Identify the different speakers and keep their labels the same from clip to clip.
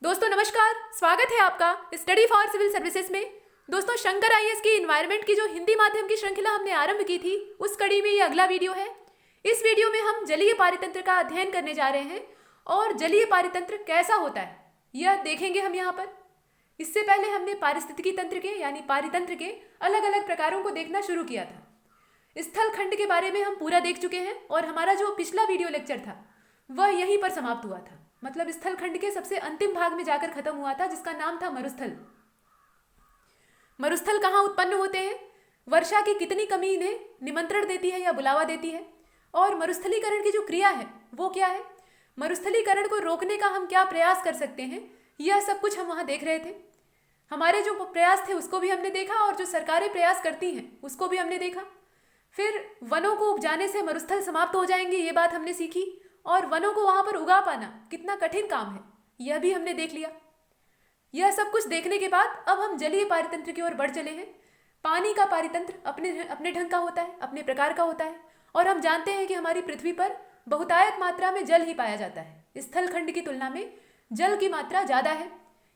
Speaker 1: दोस्तों नमस्कार, स्वागत है आपका स्टडी फॉर सिविल सर्विसेज में। दोस्तों शंकर आईएएस की इन्वायरमेंट की जो हिंदी माध्यम की श्रृंखला हमने आरंभ की थी, उस कड़ी में ये अगला वीडियो है। इस वीडियो में हम जलीय पारितंत्र का अध्ययन करने जा रहे हैं और जलीय पारितंत्र कैसा होता है यह देखेंगे हम यहाँ पर। इससे पहले हमने पारिस्थितिकी तंत्र के यानी पारितंत्र के अलग अलग प्रकारों को देखना शुरू किया था। स्थल खंड के बारे में हम पूरा देख चुके हैं और हमारा जो पिछला वीडियो लेक्चर था वह यहीं पर समाप्त हुआ था। मतलब स्थल खंड के सबसे अंतिम भाग में जाकर खत्म हुआ था, जिसका नाम था मरुस्थल। मरुस्थल कहाँ उत्पन्न होते हैं, वर्षा की कितनी कमी इन्हें निमंत्रण देती है या बुलावा देती है, और मरुस्थलीकरण की जो क्रिया है वो क्या है, मरुस्थलीकरण को रोकने का हम क्या प्रयास कर सकते हैं, यह सब कुछ हम वहाँ देख रहे थे। हमारे जो प्रयास थे उसको भी हमने देखा और जो सरकारें प्रयास करती हैं उसको भी हमने देखा। फिर वनों को उपजाने से मरुस्थल समाप्त हो जाएंगे, ये बात हमने सीखी, और वनों को वहां पर उगा पाना कितना कठिन काम है यह भी हमने देख लिया। यह सब कुछ देखने के बाद अब हम जलीय पारितंत्र की ओर बढ़ चले हैं। पानी का पारितंत्र अपने अपने ढंग का होता है, अपने प्रकार का होता है, और हम जानते हैं कि हमारी पृथ्वी पर बहुतायत मात्रा में जल ही पाया जाता है। स्थल खंड की तुलना में जल की मात्रा ज़्यादा है,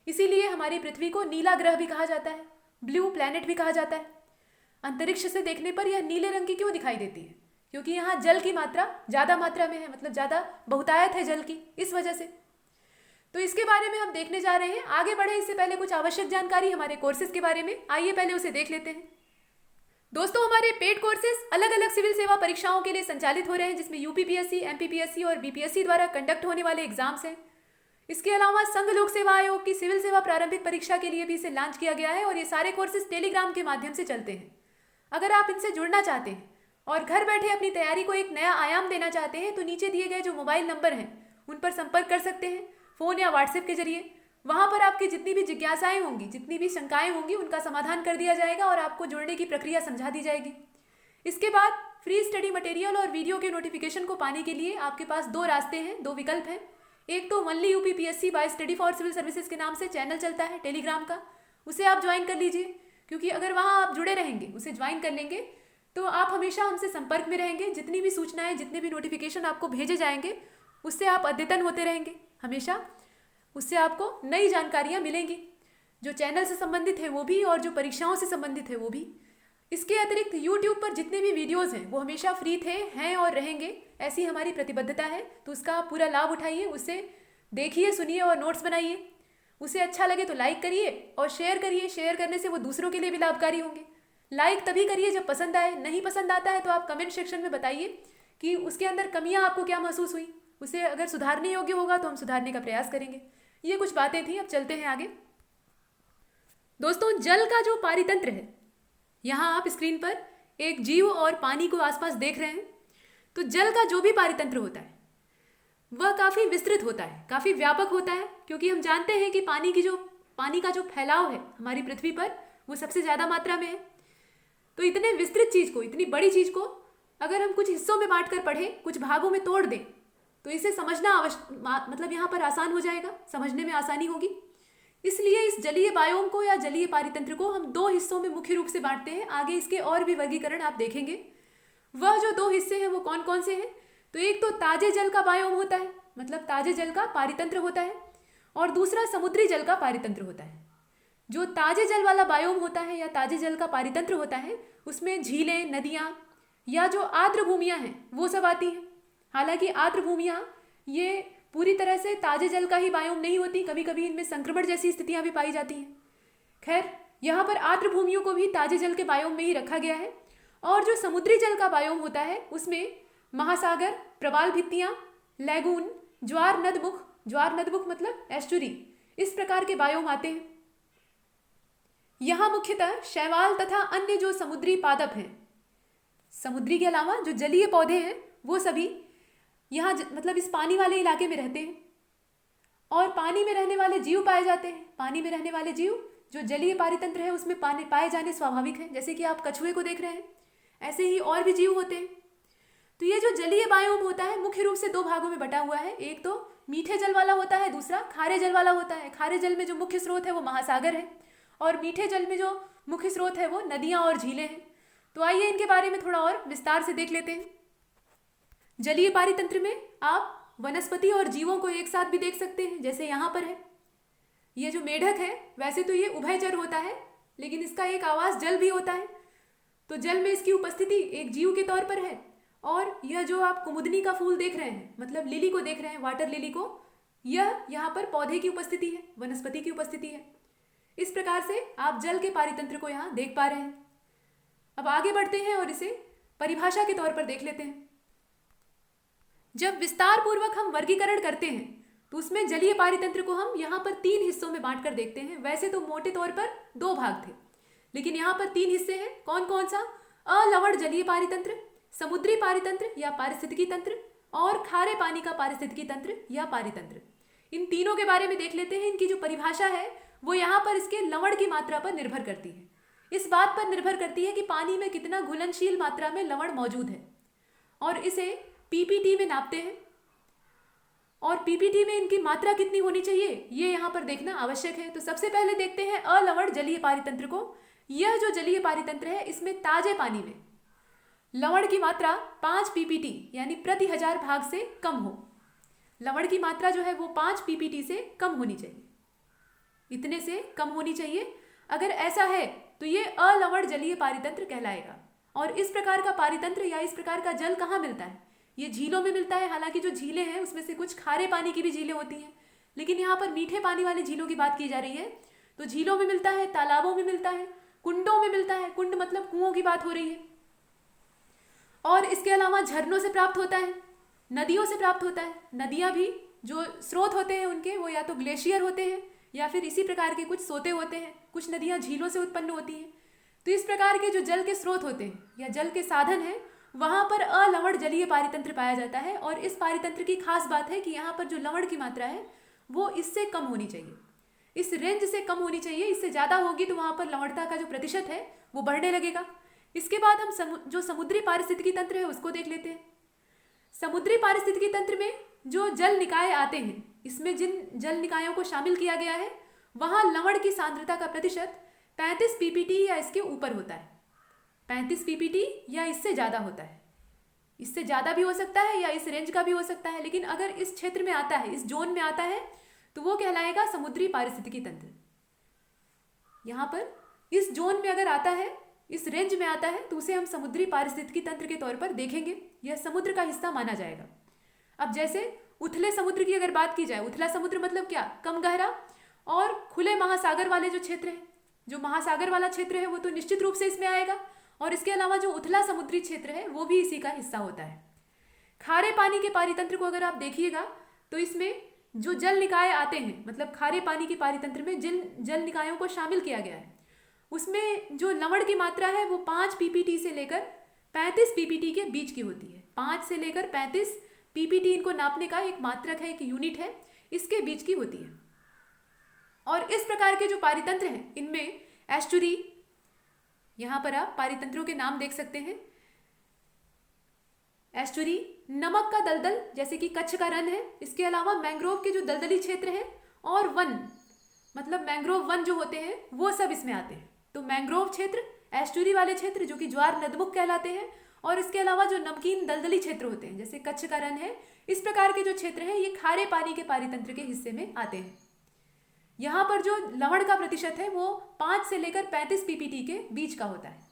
Speaker 1: इसीलिए हमारी पृथ्वी को नीला ग्रह भी कहा जाता है, ब्लू प्लैनेट भी कहा जाता है। अंतरिक्ष से देखने पर यह नीले रंग की क्यों दिखाई देती है, क्योंकि यहाँ जल की मात्रा ज़्यादा मात्रा में है, मतलब ज़्यादा बहुतायत है जल की, इस वजह से। तो इसके बारे में हम देखने जा रहे हैं। आगे बढ़े इससे पहले कुछ आवश्यक जानकारी हमारे कोर्सेज के बारे में, आइए पहले उसे देख लेते हैं। दोस्तों हमारे पेड कोर्सेज अलग अलग सिविल सेवा परीक्षाओं के लिए संचालित हो रहे हैं, जिसमें यूपीपीएससी, एमपीपीएससी और बीपीएससी द्वारा कंडक्ट होने वाले एग्जाम्स हैं। इसके अलावा संघ लोक सेवा आयोग की सिविल सेवा प्रारंभिक परीक्षा के लिए भी इसे लॉन्च किया गया है, और ये सारे कोर्सेज टेलीग्राम के माध्यम से चलते हैं। अगर आप इनसे जुड़ना चाहते हैं और घर बैठे अपनी तैयारी को एक नया आयाम देना चाहते हैं तो नीचे दिए गए जो मोबाइल नंबर हैं उन पर संपर्क कर सकते हैं, फ़ोन या व्हाट्सएप के जरिए। वहाँ पर आपकी जितनी भी जिज्ञासाएं होंगी, जितनी भी शंकाएं होंगी, उनका समाधान कर दिया जाएगा और आपको जुड़ने की प्रक्रिया समझा दी जाएगी। इसके बाद फ्री स्टडी मटेरियल और वीडियो के नोटिफिकेशन को पाने के लिए आपके पास दो रास्ते हैं, दो विकल्प हैं। एक तो only UPPSC by study for civil services के नाम से चैनल चलता है टेलीग्राम का, उसे आप ज्वाइन कर लीजिए, क्योंकि अगर वहाँ आप जुड़े रहेंगे, उसे ज्वाइन कर लेंगे तो आप हमेशा हमसे संपर्क में रहेंगे। जितनी भी सूचनाएं, जितने भी नोटिफिकेशन आपको भेजे जाएंगे उससे आप अद्यतन होते रहेंगे हमेशा, उससे आपको नई जानकारियां मिलेंगी, जो चैनल से संबंधित है वो भी और जो परीक्षाओं से संबंधित है वो भी। इसके अतिरिक्त यूट्यूब पर जितने भी वीडियोज़ हैं वो हमेशा फ्री थे, हैं और रहेंगे, ऐसी हमारी प्रतिबद्धता है। तो उसका आप पूरा लाभ उठाइए, उसे देखिए, सुनिए और नोट्स बनाइए। उसे अच्छा लगे तो लाइक करिए और शेयर करिए, शेयर करने से वो दूसरों के लिए भी लाभकारी होंगे। लाइक तभी करिए जब पसंद आए, नहीं पसंद आता है तो आप कमेंट सेक्शन में बताइए कि उसके अंदर कमियां आपको क्या महसूस हुई, उसे अगर सुधारने योग्य होगा तो हम सुधारने का प्रयास करेंगे। ये कुछ बातें थी, अब चलते हैं आगे। दोस्तों जल का जो पारितंत्र है, यहाँ आप स्क्रीन पर एक जीव और पानी को आसपास देख रहे हैं। तो जल का जो भी पारितंत्र होता है वह काफ़ी विस्तृत होता है, काफ़ी व्यापक होता है, क्योंकि हम जानते हैं कि पानी का जो फैलाव है हमारी पृथ्वी पर वो सबसे ज़्यादा मात्रा में है। तो इतने विस्तृत चीज़ को, इतनी बड़ी चीज़ को अगर हम कुछ हिस्सों में बांट कर पढ़ें, कुछ भागों में तोड़ दें, तो इसे समझना मतलब यहाँ पर आसान हो जाएगा, समझने में आसानी होगी। इसलिए इस जलीय बायोम को या जलीय पारितंत्र को हम दो हिस्सों में मुख्य रूप से बांटते हैं। आगे इसके और भी वर्गीकरण आप देखेंगे। वह जो दो हिस्से हैं वो कौन कौन से हैं, तो एक तो ताजे जल का बायोम होता है, मतलब ताजे जल का पारितंत्र होता है, और दूसरा समुद्री जल का पारितंत्र होता है। जो ताजे जल वाला बायोम होता है या ताजे जल का पारितंत्र होता है उसमें झीलें, नदियाँ या जो आर्द्र भूमियाँ हैं वो सब आती हैं। हालांकि आर्द्र भूमियाँ ये पूरी तरह से ताजे जल का ही बायोम नहीं होती, कभी कभी इनमें संक्रमण जैसी स्थितियाँ भी पाई जाती हैं। खैर, यहाँ पर आर्द्र भूमियों को भी ताजे जल के बायोम में ही रखा गया है। और जो समुद्री जल का बायोम होता है उसमें महासागर, प्रवाल भित्तियाँ, लैगून, ज्वार नदमुख मतलब एस्चुरी, इस प्रकार के बायोम आते हैं। यहाँ मुख्यतः शैवाल तथा अन्य जो समुद्री पादप हैं, समुद्री के अलावा जो जलीय पौधे हैं वो सभी यहाँ मतलब इस पानी वाले इलाके में रहते हैं, और पानी में रहने वाले जीव पाए जाते हैं। पानी में रहने वाले जीव जो जलीय पारितंत्र है उसमें पाए जाने स्वाभाविक है, जैसे कि आप कछुए को देख रहे हैं, ऐसे ही और भी जीव होते हैं। तो ये जो जलीय बायोम होता है मुख्य रूप से दो भागों में बटा हुआ है। एक तो मीठे जल वाला होता है, दूसरा खारे जल वाला होता है। खारे जल में जो मुख्य स्रोत है वो महासागर है, और मीठे जल में जो मुख्य स्रोत है वो नदियाँ और झीलें हैं। तो आइए इनके बारे में थोड़ा और विस्तार से देख लेते हैं। जलीय पारितंत्र में आप वनस्पति और जीवों को एक साथ भी देख सकते हैं, जैसे यहाँ पर है। ये जो मेढक है वैसे तो ये उभयचर होता है, लेकिन इसका एक आवास जल भी होता है। तो जल में इसकी उपस्थिति एक जीव के तौर पर है। और यह जो आप कुमुदनी का फूल देख रहे हैं, मतलब लिली को देख रहे हैं, वाटर लिली को, यह यहाँ पर पौधे की उपस्थिति है, वनस्पति की उपस्थिति है। इस प्रकार से आप जल के पारितंत्र को यहाँ देख पा रहे हैं। अब आगे बढ़ते हैं और इसे परिभाषा के तौर पर देख लेते हैं। जब विस्तार पूर्वक हम वर्गीकरण करते हैं तो उसमें जलीय पारितंत्र को हम यहाँ पर 3 हिस्सों में बांटकर देखते हैं। वैसे तो मोटे तौर पर 2 भाग थे, लेकिन यहाँ पर 3 हिस्से हैं। कौन कौन सा? अलवण जलीय पारितंत्र, समुद्री पारितंत्र या पारिस्थितिकी तंत्र, और खारे पानी का पारिस्थितिकी तंत्र या पारितंत्र। इन तीनों के बारे में देख लेते हैं। इनकी जो परिभाषा है वो यहाँ पर इसके लवण की मात्रा पर निर्भर करती है। इस बात पर निर्भर करती है कि पानी में कितना घुलनशील मात्रा में लवण मौजूद है, और इसे पीपीटी में नापते हैं। और पीपीटी में इनकी मात्रा कितनी होनी चाहिए ये यहाँ पर देखना आवश्यक है। तो सबसे पहले देखते हैं अलवण जलीय पारितंत्र को। यह जो जलीय पारितंत्र है इसमें ताजे पानी में लवण की मात्रा 5 पीपीटी यानी प्रति 1000 भाग से कम हो। लवण की मात्रा जो है वो 5 पीपीटी से कम होनी चाहिए, इतने से कम होनी चाहिए। अगर ऐसा है तो ये अलवण जलीय पारितंत्र कहलाएगा। और इस प्रकार का पारितंत्र या इस प्रकार का जल कहाँ मिलता है? ये झीलों में मिलता है। हालांकि जो झीलें हैं उसमें से कुछ खारे पानी की भी झीलें होती हैं, लेकिन यहाँ पर मीठे पानी वाली झीलों की बात की जा रही है। तो झीलों में मिलता है, तालाबों में मिलता है, कुंडों में मिलता है। कुंड मतलब कुओं की बात हो रही है। और इसके अलावा झरनों से प्राप्त होता है, नदियों से प्राप्त होता है। नदियाँ भी जो स्रोत होते हैं उनके, वो या तो ग्लेशियर होते हैं या फिर इसी प्रकार के कुछ सोते होते हैं। कुछ नदियाँ झीलों से उत्पन्न होती हैं। तो इस प्रकार के जो जल के स्रोत होते हैं या जल के साधन हैं, वहाँ पर अलवण जलीय पारितंत्र पाया जाता है। और इस पारितंत्र की खास बात है कि यहाँ पर जो लवण की मात्रा है वो इससे कम होनी चाहिए, इस रेंज से कम होनी चाहिए। इससे ज़्यादा होगी तो वहाँ पर लवणता का जो प्रतिशत है वो बढ़ने लगेगा। इसके बाद हम जो समुद्री पारिस्थितिकी तंत्र है उसको देख लेते हैं। समुद्री पारिस्थितिकी तंत्र में जो जल निकाय आते हैं, इसमें जिन जल निकायों को शामिल किया गया है वहाँ लवण की सांद्रता का प्रतिशत 35 पीपीटी या इसके ऊपर होता है। 35 पीपीटी या इससे ज़्यादा होता है। इससे ज़्यादा भी हो सकता है या इस रेंज का भी हो सकता है, लेकिन अगर इस क्षेत्र में आता है, इस जोन में आता है, तो वो कहलाएगा समुद्री पारिस्थितिकी तंत्र। यहाँ पर इस जोन में अगर आता है, इस रेंज में आता है, तो उसे हम समुद्री पारिस्थितिकी तंत्र के तौर पर देखेंगे। यह समुद्र का हिस्सा माना जाएगा। अब जैसे उथले समुद्र की अगर बात की जाए, उथला समुद्र मतलब क्या? कम गहरा। और खुले महासागर वाले जो क्षेत्र है, जो महासागर वाला क्षेत्र है वो तो निश्चित रूप से इसमें आएगा। और इसके अलावा जो उथला समुद्री क्षेत्र है वो भी इसी का हिस्सा होता है। खारे पानी के पारितंत्र को अगर आप देखिएगा तो इसमें जो जल निकाय आते हैं, मतलब खारे पानी के पारितंत्र में जिन जल निकायों को शामिल किया गया है, उसमें जो लवण की मात्रा है वो 5 पीपीटी से लेकर 35 पीपीटी के बीच की होती है। 5 से लेकर 35 पीपीटी इनको नापने का एक मात्रक है, एक यूनिट है, इसके बीच की होती है। और इस प्रकार के जो पारितंत्र हैं इनमें एस्चुरी, यहाँ पर आप पारितंत्रों के नाम देख सकते हैं। एस्चुरी, नमक का दलदल जैसे कि कच्छ का रन है। इसके अलावा मैंग्रोव के जो दलदली क्षेत्र हैं और वन, मतलब मैंग्रोव वन जो होते हैं वो सब इसमें आते हैं। तो मैंग्रोव क्षेत्र, एस्चुरी वाले क्षेत्र जो कि ज्वार नदमुख कहलाते हैं, और इसके अलावा जो नमकीन दलदली क्षेत्र होते हैं जैसे कच्छ का रन है, इस प्रकार के जो क्षेत्र हैं ये खारे पानी के पारितंत्र के हिस्से में आते हैं। यहाँ पर जो लवण का प्रतिशत है वो 5 से लेकर 35 पीपीटी के बीच का होता है।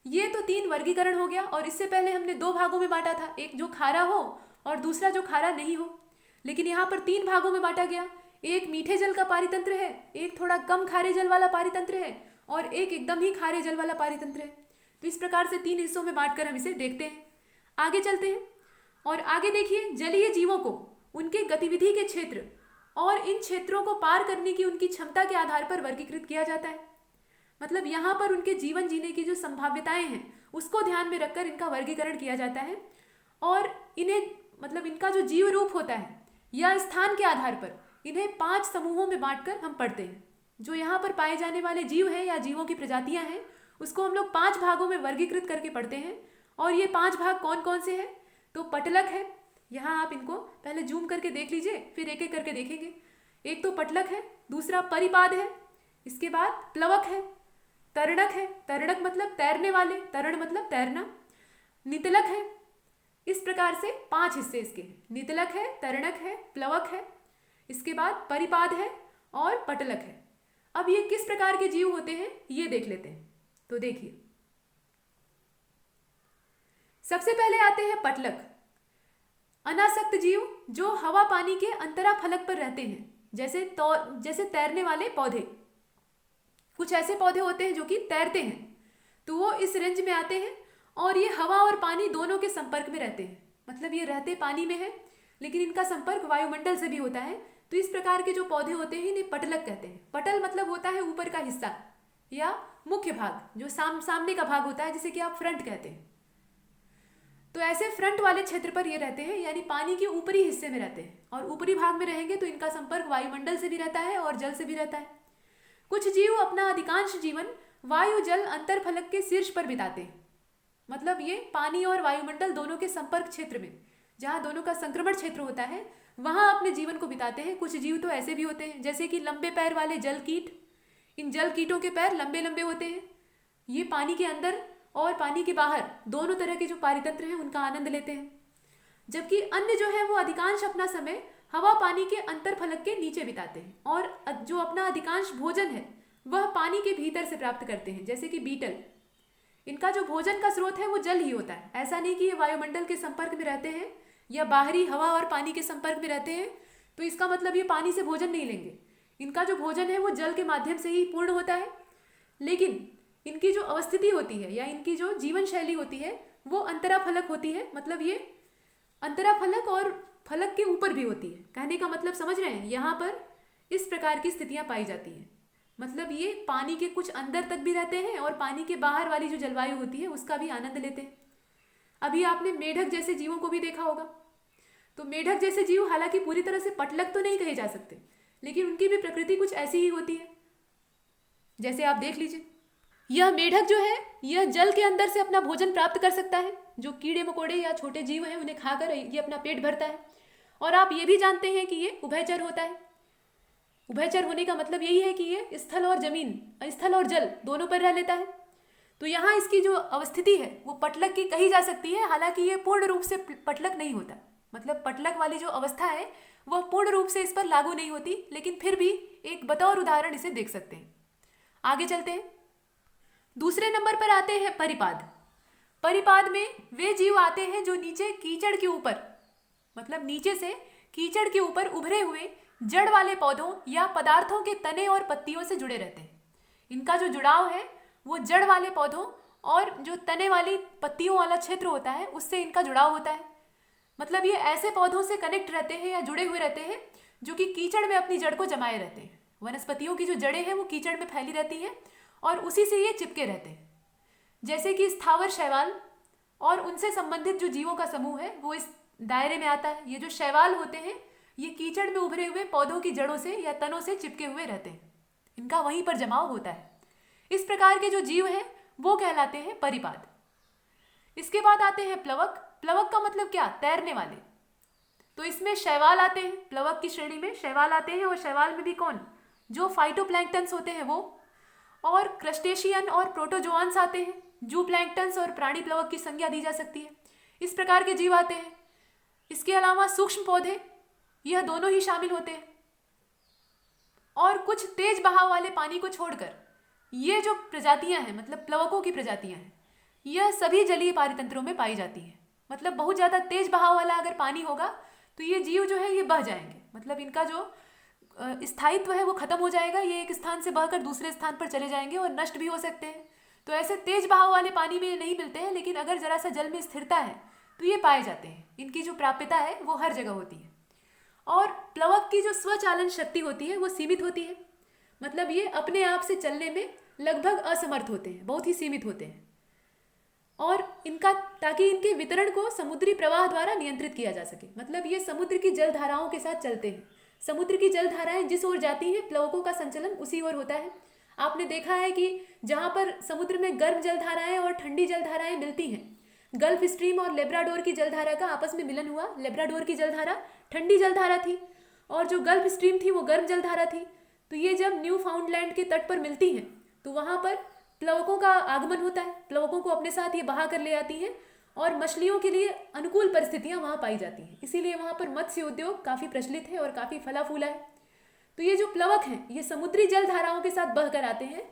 Speaker 1: ये तो 3 वर्गीकरण हो गया। और इससे पहले हमने 2 भागों में बांटा था, एक जो खारा हो और दूसरा जो खारा नहीं हो। लेकिन यहाँ पर 3 भागों में बांटा गया। एक मीठे जल का पारितंत्र है, एक थोड़ा कम खारे जल वाला पारितंत्र है, और एक एकदम ही खारे जल वाला पारितंत्र है। तो इस प्रकार से 3 हिस्सों में बांटकर हम इसे देखते हैं। आगे चलते हैं और आगे देखिए, जलीय जीवों को उनके गतिविधि के क्षेत्र और इन क्षेत्रों को पार करने की उनकी क्षमता के आधार पर वर्गीकृत किया जाता है। मतलब यहाँ पर उनके जीवन जीने की जो संभाव्यताएं हैं उसको ध्यान में रखकर इनका वर्गीकरण किया जाता है। और इन्हें, मतलब इनका जो जीव रूप होता है या स्थान के आधार पर इन्हें 5 समूहों में बांटकर हम पढ़ते हैं। जो यहाँ पर पाए जाने वाले जीव हैं या जीवों की प्रजातियां हैं उसको हम लोग 5 भागों में वर्गीकृत करके पढ़ते हैं। और ये 5 भाग कौन कौन से हैं? तो पटलक है, यहाँ आप इनको पहले जूम करके देख लीजिए, फिर एक एक करके देखेंगे। एक तो पटलक है, दूसरा परिपाद है, इसके बाद प्लवक है, तरणक है, तरणक मतलब तैरने वाले, तरण मतलब तैरना, नितलक है। इस प्रकार से 5 हिस्से इसके हैं। नितलक है, तरणक है, प्लवक है, इसके बाद परिपाद है, और पटलक है। अब ये किस प्रकार के जीव होते हैं ये देख लेते हैं। तो देखिए, सबसे पहले आते हैं पटलक, अनासक्त जीव जो हवा पानी के अंतरा फलक पर रहते हैं, जैसे तैरने वाले पौधे। कुछ ऐसे पौधे होते हैं जो कि तैरते हैं, तो वो इस रेंज में आते हैं और ये हवा और पानी दोनों के संपर्क में रहते हैं। मतलब ये रहते पानी में है लेकिन इनका संपर्क वायुमंडल से भी होता है। तो इस प्रकार के जो पौधे होते हैं इन्हें पटलक कहते हैं। पटल मतलब होता है ऊपर का हिस्सा या मुख्य भाग, जो सामने का भाग होता है, जिसे कि आप फ्रंट कहते हैं। तो ऐसे फ्रंट वाले क्षेत्र पर ये रहते हैं, यानी पानी के ऊपरी हिस्से में रहते हैं। और ऊपरी भाग में रहेंगे तो इनका संपर्क वायुमंडल से भी रहता है और जल से भी रहता है। कुछ जीव अपना अधिकांश जीवन वायु जल अंतरफलक के शीर्ष पर बिताते हैं। मतलब ये पानी और वायुमंडल दोनों के संपर्क क्षेत्र में, जहाँ दोनों का संक्रमण क्षेत्र होता है, वहाँ अपने जीवन को बिताते हैं। कुछ जीव तो ऐसे भी होते हैं जैसे कि लंबे पैर वाले जल कीट। इन जल कीटों के पैर लंबे लंबे होते हैं। ये पानी के अंदर और पानी के बाहर दोनों तरह के जो पारितंत्र हैं उनका आनंद लेते हैं। जबकि अन्य जो है वो अधिकांश अपना समय हवा पानी के अंतरफलक के नीचे बिताते हैं और जो अपना अधिकांश भोजन है वह पानी के भीतर से प्राप्त करते हैं। जैसे कि बीटल, इनका जो भोजन का स्रोत है वो जल ही होता है। ऐसा नहीं कि ये वायुमंडल के संपर्क में रहते हैं या बाहरी हवा और पानी के संपर्क में रहते हैं तो इसका मतलब ये पानी से भोजन नहीं लेंगे। इनका जो भोजन है वो जल के माध्यम से ही पूर्ण होता है। लेकिन इनकी जो अवस्थिति होती है या इनकी जो जीवन शैली होती है वो अंतरा फलक होती है। मतलब ये अंतरा फलक और फलक के ऊपर भी होती है। कहने का मतलब समझ रहे हैं, यहाँ पर इस प्रकार की स्थितियाँ पाई जाती हैं। मतलब ये पानी के कुछ अंदर तक भी रहते हैं और पानी के बाहर वाली जो जलवायु होती है उसका भी आनंद लेते हैं। अभी आपने मेढक जैसे जीवों को भी देखा होगा। तो मेढक जैसे जीव हालांकि पूरी तरह से पटलक तो नहीं कहे जा सकते, लेकिन उनकी भी प्रकृति कुछ ऐसी ही होती है। जैसे आप देख लीजिए, यह मेढक जो है यह जल के अंदर से अपना भोजन प्राप्त कर सकता है। जो कीड़े मकोड़े या छोटे जीव हैं उन्हें खाकर ये अपना पेट भरता है। और आप ये भी जानते हैं कि ये उभयचर होता है। उभयचर होने का मतलब यही है कि ये स्थल और जल दोनों पर रह लेता है। तो यहाँ इसकी जो अवस्थिति है वो पटलक की कही जा सकती है। हालांकि ये पूर्ण रूप से पटलक नहीं होता। मतलब पटलक वाली जो अवस्था है वह पूर्ण रूप से इस पर लागू नहीं होती, लेकिन फिर भी एक बतौर उदाहरण इसे देख सकते हैं। आगे चलते हैं। दूसरे नंबर पर आते हैं परिपाद। परिपाद में वे जीव आते हैं जो नीचे कीचड़ के ऊपर, मतलब नीचे से कीचड़ के ऊपर उभरे हुए जड़ वाले पौधों या पदार्थों के तने और पत्तियों से जुड़े रहते हैं। इनका जो जुड़ाव है वो जड़ वाले पौधों और जो तने वाली पत्तियों वाला क्षेत्र होता है उससे इनका जुड़ाव होता है। मतलब ये ऐसे पौधों से कनेक्ट रहते हैं या जुड़े हुए रहते हैं जो कि कीचड़ में अपनी जड़ को जमाए रहते हैं। वनस्पतियों की जो जड़ें हैं वो कीचड़ में फैली रहती हैं और उसी से ये चिपके रहते हैं। जैसे कि स्थावर शैवाल और उनसे संबंधित जो जीवों का समूह है वो इस दायरे में आता है। ये जो शैवाल होते हैं ये कीचड़ में उभरे हुए पौधों की जड़ों से या तनों से चिपके हुए रहते हैं। इनका वहीं पर जमाव होता है। इस प्रकार के जो जीव हैं वो कहलाते हैं परिपाद। इसके बाद आते हैं प्लवक। प्लवक का मतलब क्या? तैरने वाले। तो इसमें शैवाल आते हैं। प्लवक की श्रेणी में शैवाल आते हैं और शैवाल में भी कौन? जो फाइटोप्लैंक्टन्स होते हैं वो, और क्रस्टेशियन और प्रोटोजोआन्स आते हैं। जू प्लैंक्टन्स और प्राणी प्लवक की संज्ञा दी जा सकती है। इस प्रकार के जीव आते हैं। इसके अलावा सूक्ष्म पौधे, यह दोनों ही शामिल होते हैं। और कुछ तेज बहाव वाले पानी को छोड़कर ये जो प्रजातियां हैं, मतलब प्लवकों की प्रजातियां हैं, यह सभी जलीय पारितंत्रों में पाई जाती हैं। मतलब बहुत ज़्यादा तेज बहाव वाला अगर पानी होगा तो ये जीव जो है ये बह जाएंगे। मतलब इनका जो स्थायित्व है वो खत्म हो जाएगा। ये एक स्थान से बहकर दूसरे स्थान पर चले जाएंगे और नष्ट भी हो सकते हैं। तो ऐसे तेज बहाव वाले पानी में नहीं मिलते हैं, लेकिन अगर जरा सा जल में स्थिरता है तो ये पाए जाते हैं। इनकी जो प्राप्यता है वो हर जगह होती है। और प्लवक की जो स्वचालन शक्ति होती है वो सीमित होती है। मतलब ये अपने आप से चलने में लगभग असमर्थ होते हैं, बहुत ही सीमित होते हैं। और इनका, ताकि इनके वितरण को समुद्री प्रवाह द्वारा नियंत्रित किया जा सके। मतलब ये समुद्र की जल धाराओं के साथ चलते हैं। समुद्र की जल धाराएं जिस ओर जाती हैं प्लवकों का संचलन उसी ओर होता है। आपने देखा है कि जहाँ पर समुद्र में गर्म जल धाराएं और ठंडी जल धाराएं मिलती हैं, गल्फ स्ट्रीम और लेब्राडोर की जलधारा का आपस में मिलन हुआ। लेब्राडोर की जलधारा ठंडी जलधारा थी और जो गल्फ स्ट्रीम थी वो गर्म जलधारा थी। तो ये जब न्यू फाउंडलैंड के तट पर मिलती हैं तो वहाँ पर प्लवकों का आगमन होता है। प्लवकों को अपने साथ ये बहा कर ले आती हैं और मछलियों के लिए अनुकूल परिस्थितियाँ वहाँ पाई जाती हैं। इसीलिए वहाँ पर मत्स्य उद्योग काफ़ी प्रचलित है और काफ़ी फला फूला है। तो ये जो प्लवक हैं ये समुद्री जल धाराओं के साथ बह कर आते हैं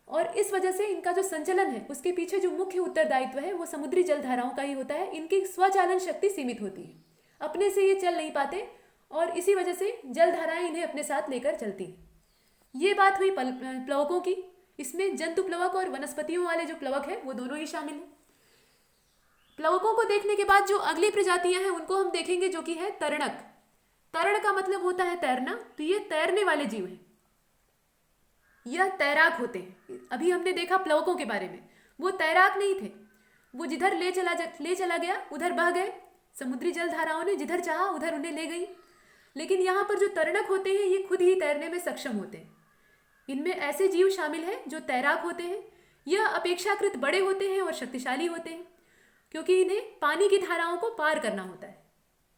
Speaker 1: और इस वजह से इनका जो संचलन है उसके पीछे जो मुख्य उत्तरदायित्व है वो समुद्री जल धाराओं का ही होता है। इनकी स्वचालन शक्ति सीमित होती है, अपने से ये चल नहीं पाते और इसी वजह से जल धाराएं इन्हें अपने साथ लेकर चलती हैं। ये बात हुई प्लवकों की। इसमें जंतु प्लवक और वनस्पतियों वाले जो प्लवक है वो दोनों ही शामिल हैं। प्लवकों को देखने के बाद जो अगली प्रजातियां हैं उनको हम देखेंगे, जो कि है तरणक। तरण का मतलब होता है तैरना, तो ये तैरने वाले जीव हैं, यह तैराक होते हैं। अभी हमने देखा प्लवकों के बारे में, वो तैराक नहीं थे, वो जिधर ले चला गया उधर बह गए, समुद्री जल धाराओं ने जिधर चाहा उधर उन्हें ले गई। लेकिन यहाँ पर जो तरणक होते हैं ये खुद ही तैरने में सक्षम होते हैं। इनमें ऐसे जीव शामिल हैं जो तैराक होते हैं। यह अपेक्षाकृत बड़े होते हैं और शक्तिशाली होते हैं, क्योंकि इन्हें पानी की धाराओं को पार करना होता है,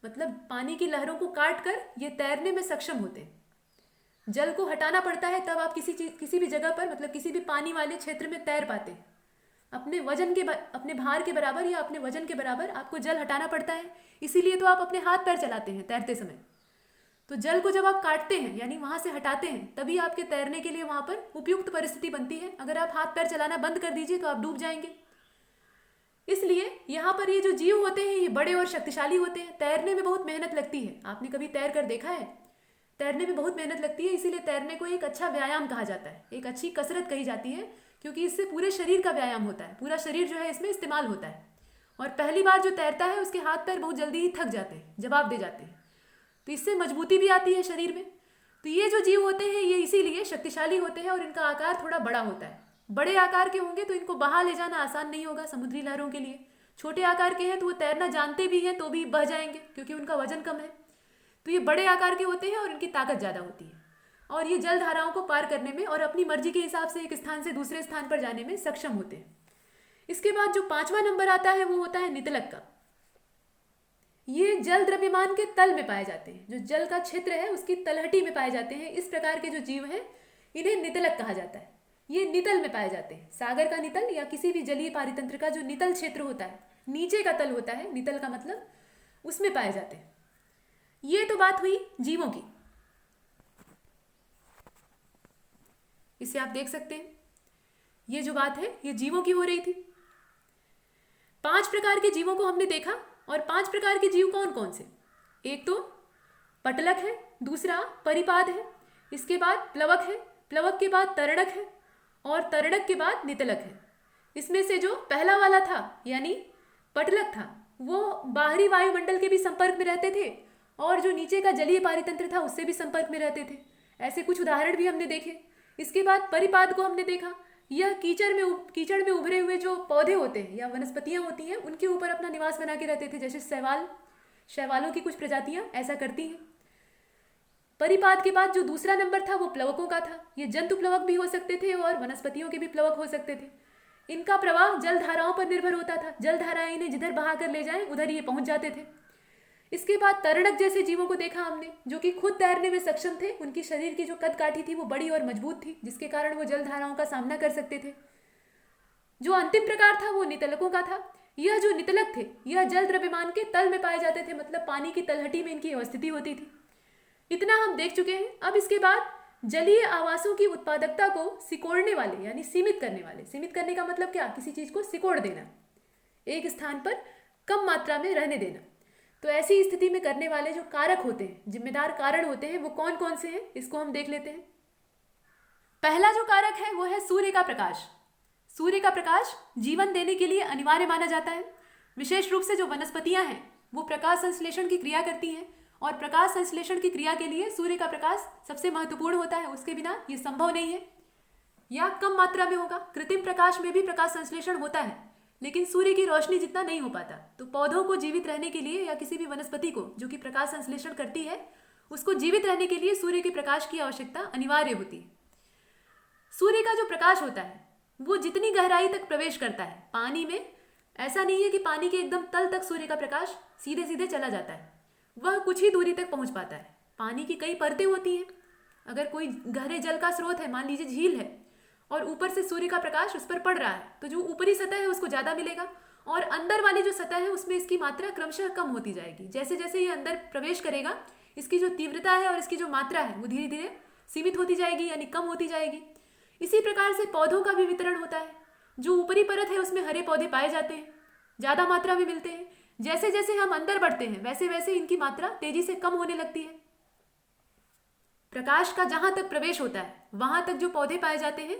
Speaker 1: मतलब पानी की लहरों को काट कर ये तैरने में सक्षम होते हैं। जल को हटाना पड़ता है तब आप किसी भी जगह पर, मतलब किसी भी पानी वाले क्षेत्र में तैर पाते हैं। अपने भार के बराबर या अपने वजन के बराबर आपको जल हटाना पड़ता है, इसीलिए तो आप अपने हाथ पैर चलाते हैं तैरते समय। तो जल को जब आप काटते हैं यानी वहां से हटाते हैं, तभी आपके तैरने के लिए वहां पर उपयुक्त परिस्थिति बनती है। अगर आप हाथ पैर चलाना बंद कर दीजिए तो आप डूब जाएंगे। इसलिए यहाँ पर ये जो जीव होते हैं ये बड़े और शक्तिशाली होते हैं। तैरने में बहुत मेहनत लगती है, आपने कभी तैर कर देखा है? तैरने में बहुत मेहनत लगती है, इसीलिए तैरने को एक अच्छा व्यायाम कहा जाता है, एक अच्छी कसरत कही जाती है, क्योंकि इससे पूरे शरीर का व्यायाम होता है, पूरा शरीर जो है इसमें इस्तेमाल होता है। और पहली बार जो तैरता है उसके हाथ पैर बहुत जल्दी ही थक जाते हैं, जवाब दे जाते हैं, तो इससे मजबूती भी आती है शरीर में। तो ये जो जीव होते हैं ये इसीलिए शक्तिशाली होते हैं और इनका आकार थोड़ा बड़ा होता है। बड़े आकार के होंगे तो इनको बहा ले जाना आसान नहीं होगा समुद्री लहरों के लिए। छोटे आकार के हैं तो वो तैरना जानते भी हैं तो भी बह जाएंगे, क्योंकि उनका वजन कम है। तो ये बड़े आकार के होते हैं और इनकी ताकत ज़्यादा होती है, और ये जल धाराओं को पार करने में और अपनी मर्जी के हिसाब से एक स्थान से दूसरे स्थान पर जाने में सक्षम होते हैं। इसके बाद जो 5वां नंबर आता है वो होता है नितलक का। ये जल द्रव्यमान के तल में पाए जाते हैं, जो जल का क्षेत्र है उसकी तलहटी में पाए जाते हैं। इस प्रकार के जो जीव हैं इन्हें नितलक कहा जाता है। ये नितल में पाए जाते हैं, सागर का नितल या किसी भी जलीय पारितंत्र का जो नितल क्षेत्र होता है, नीचे का तल होता है नितल का मतलब, उसमें पाए जाते हैं। ये तो बात हुई जीवों की। इसे आप देख सकते हैं, ये जो बात है ये जीवों की हो रही थी। 5 प्रकार के जीवों को हमने देखा, और 5 प्रकार के जीव कौन कौन से? एक तो पटलक है, दूसरा परिपाद है, इसके बाद प्लवक है, प्लवक के बाद तरणक है, और तरणक के बाद नितलक है। इसमें से जो पहला वाला था यानी पटलक था, वो बाहरी वायुमंडल के भी संपर्क में रहते थे, और जो नीचे का जलीय पारितंत्र था उससे भी संपर्क में रहते थे। ऐसे कुछ उदाहरण भी हमने देखे। इसके बाद परिपाद को हमने देखा, यह कीचड़ में उभरे हुए जो पौधे होते हैं या वनस्पतियां होती हैं उनके ऊपर अपना निवास बना के रहते थे, जैसे शैवालों की कुछ प्रजातियां ऐसा करती हैं। परिपाद के बाद जो दूसरा नंबर था वो प्लवकों का था। ये जंतु प्लवक भी हो सकते थे और वनस्पतियों के भी प्लवक हो सकते थे। इनका प्रवाह जल धाराओं पर निर्भर होता था, जल धाराएं इन्हें जिधर बहा कर ले जाएं उधर ये पहुंच जाते थे। इसके बाद तरणक जैसे जीवों को देखा हमने, जो कि खुद तैरने में सक्षम थे। उनकी शरीर की जो कद काठी थी वो बड़ी और मजबूत थी, जिसके कारण वो जल धाराओं का सामना कर सकते थे। जो अंतिम प्रकार था वो नितलकों का था। यह जो नितलक थे यह जल द्रव्यमान के तल में पाए जाते थे, मतलब पानी की तलहटी में इनकी अवस्थिति होती थी। इतना हम देख चुके हैं। अब इसके बाद जलीय आवासों की उत्पादकता को सिकोड़ने वाले यानी सीमित करने वाले, सीमित करने का मतलब क्या? किसी चीज को सिकोड़ देना, एक स्थान पर कम मात्रा में रहने देना। तो ऐसी स्थिति में करने वाले जो कारक होते हैं, जिम्मेदार कारण होते हैं, वो कौन कौन से हैं इसको हम देख लेते हैं। पहला जो कारक है वो है सूर्य का प्रकाश। सूर्य का प्रकाश जीवन देने के लिए अनिवार्य माना जाता है। विशेष रूप से जो वनस्पतियां हैं वो प्रकाश संश्लेषण की क्रिया करती हैं, और प्रकाश संश्लेषण की क्रिया के लिए सूर्य का प्रकाश सबसे महत्वपूर्ण होता है। उसके बिना ये संभव नहीं है, या कम मात्रा में होगा। कृत्रिम प्रकाश में भी प्रकाश संश्लेषण होता है, लेकिन सूर्य की रोशनी जितना नहीं हो पाता। तो पौधों को जीवित रहने के लिए या किसी भी वनस्पति को जो कि प्रकाश संश्लेषण करती है, उसको जीवित रहने के लिए सूर्य के प्रकाश की आवश्यकता अनिवार्य होती है। सूर्य का जो प्रकाश होता है वो जितनी गहराई तक प्रवेश करता है पानी में, ऐसा नहीं है कि पानी के एकदम तल तक सूर्य का प्रकाश सीधे सीधे चला जाता है, वह कुछ ही दूरी तक पहुंच पाता है। पानी की कई परतें होती हैं। अगर कोई गहरे जल का स्रोत है, मान लीजिए झील है, और ऊपर से सूर्य का प्रकाश उस पर पड़ रहा है, तो जो ऊपरी सतह है उसको ज़्यादा मिलेगा, और अंदर वाली जो सतह है उसमें इसकी मात्रा क्रमशः कम होती जाएगी। जैसे जैसे ये अंदर प्रवेश करेगा इसकी जो तीव्रता है और इसकी जो मात्रा है वो धीरे धीरे सीमित होती जाएगी यानी कम होती जाएगी। इसी प्रकार से पौधों का भी वितरण होता है। जो ऊपरी परत है उसमें हरे पौधे पाए जाते हैं, ज़्यादा मात्रा में मिलते हैं। जैसे जैसे हम अंदर बढ़ते हैं वैसे वैसे इनकी मात्रा तेजी से कम होने लगती है। प्रकाश का जहाँ तक प्रवेश होता है वहाँ तक जो पौधे पाए जाते हैं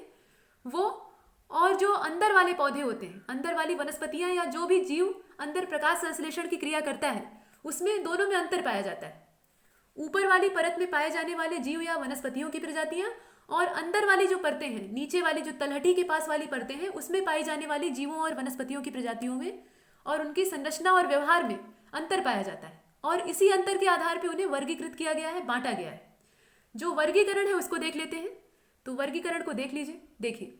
Speaker 1: वो, और जो अंदर वाले पौधे होते हैं, अंदर वाली वनस्पतियाँ या जो भी जीव अंदर प्रकाश संश्लेषण की क्रिया करता है, उसमें दोनों में अंतर पाया जाता है। ऊपर वाली परत में पाए जाने वाले जीव या वनस्पतियों की प्रजातियां और अंदर वाली जो परतें हैं, नीचे वाली जो तलहटी के पास वाली परतें हैं, उसमें पाई जाने वाली जीवों और वनस्पतियों की प्रजातियों में और उनकी संरचना और व्यवहार में अंतर पाया जाता है। और इसी अंतर के आधार पर उन्हें वर्गीकृत किया गया है, बांटा गया है। जो वर्गीकरण है उसको देख लेते हैं। तो वर्गीकरण को देख लीजिए। देखिए,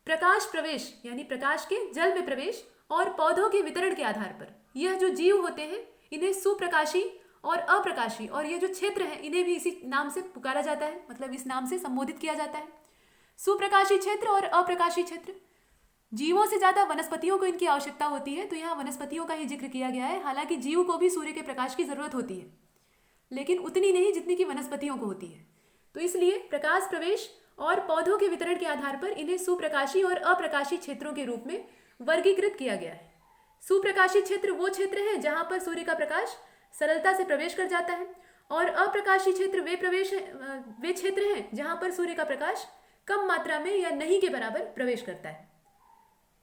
Speaker 1: प्रकाश प्रवेश यानी प्रकाश के जल में प्रवेश और पौधों के वितरण के आधार पर यह जो जीव होते हैं इन्हें सुप्रकाशी और अप्रकाशी, और ये जो क्षेत्र है इन्हें भी इसी नाम से पुकारा जाता है, मतलब इस नाम से संबोधित किया जाता है। सुप्रकाशी क्षेत्र और अप्रकाशी क्षेत्र। जीवों से ज्यादा वनस्पतियों को इनकी आवश्यकता होती है, तो यहाँ वनस्पतियों का ही जिक्र किया गया है। हालांकि जीव को भी सूर्य के प्रकाश की जरूरत होती है, लेकिन उतनी नहीं जितनी कि वनस्पतियों को होती है। तो इसलिए प्रकाश प्रवेश और पौधों के वितरण के आधार पर इन्हें सुप्रकाशी और अप्रकाशी क्षेत्रों के रूप में वर्गीकृत किया गया है। सुप्रकाशी क्षेत्र वो क्षेत्र है जहां पर सूर्य का प्रकाश सरलता से प्रवेश कर जाता है, और अप्रकाशी क्षेत्र वे क्षेत्र हैं जहां पर सूर्य का प्रकाश कम मात्रा में या नहीं के बराबर प्रवेश करता है।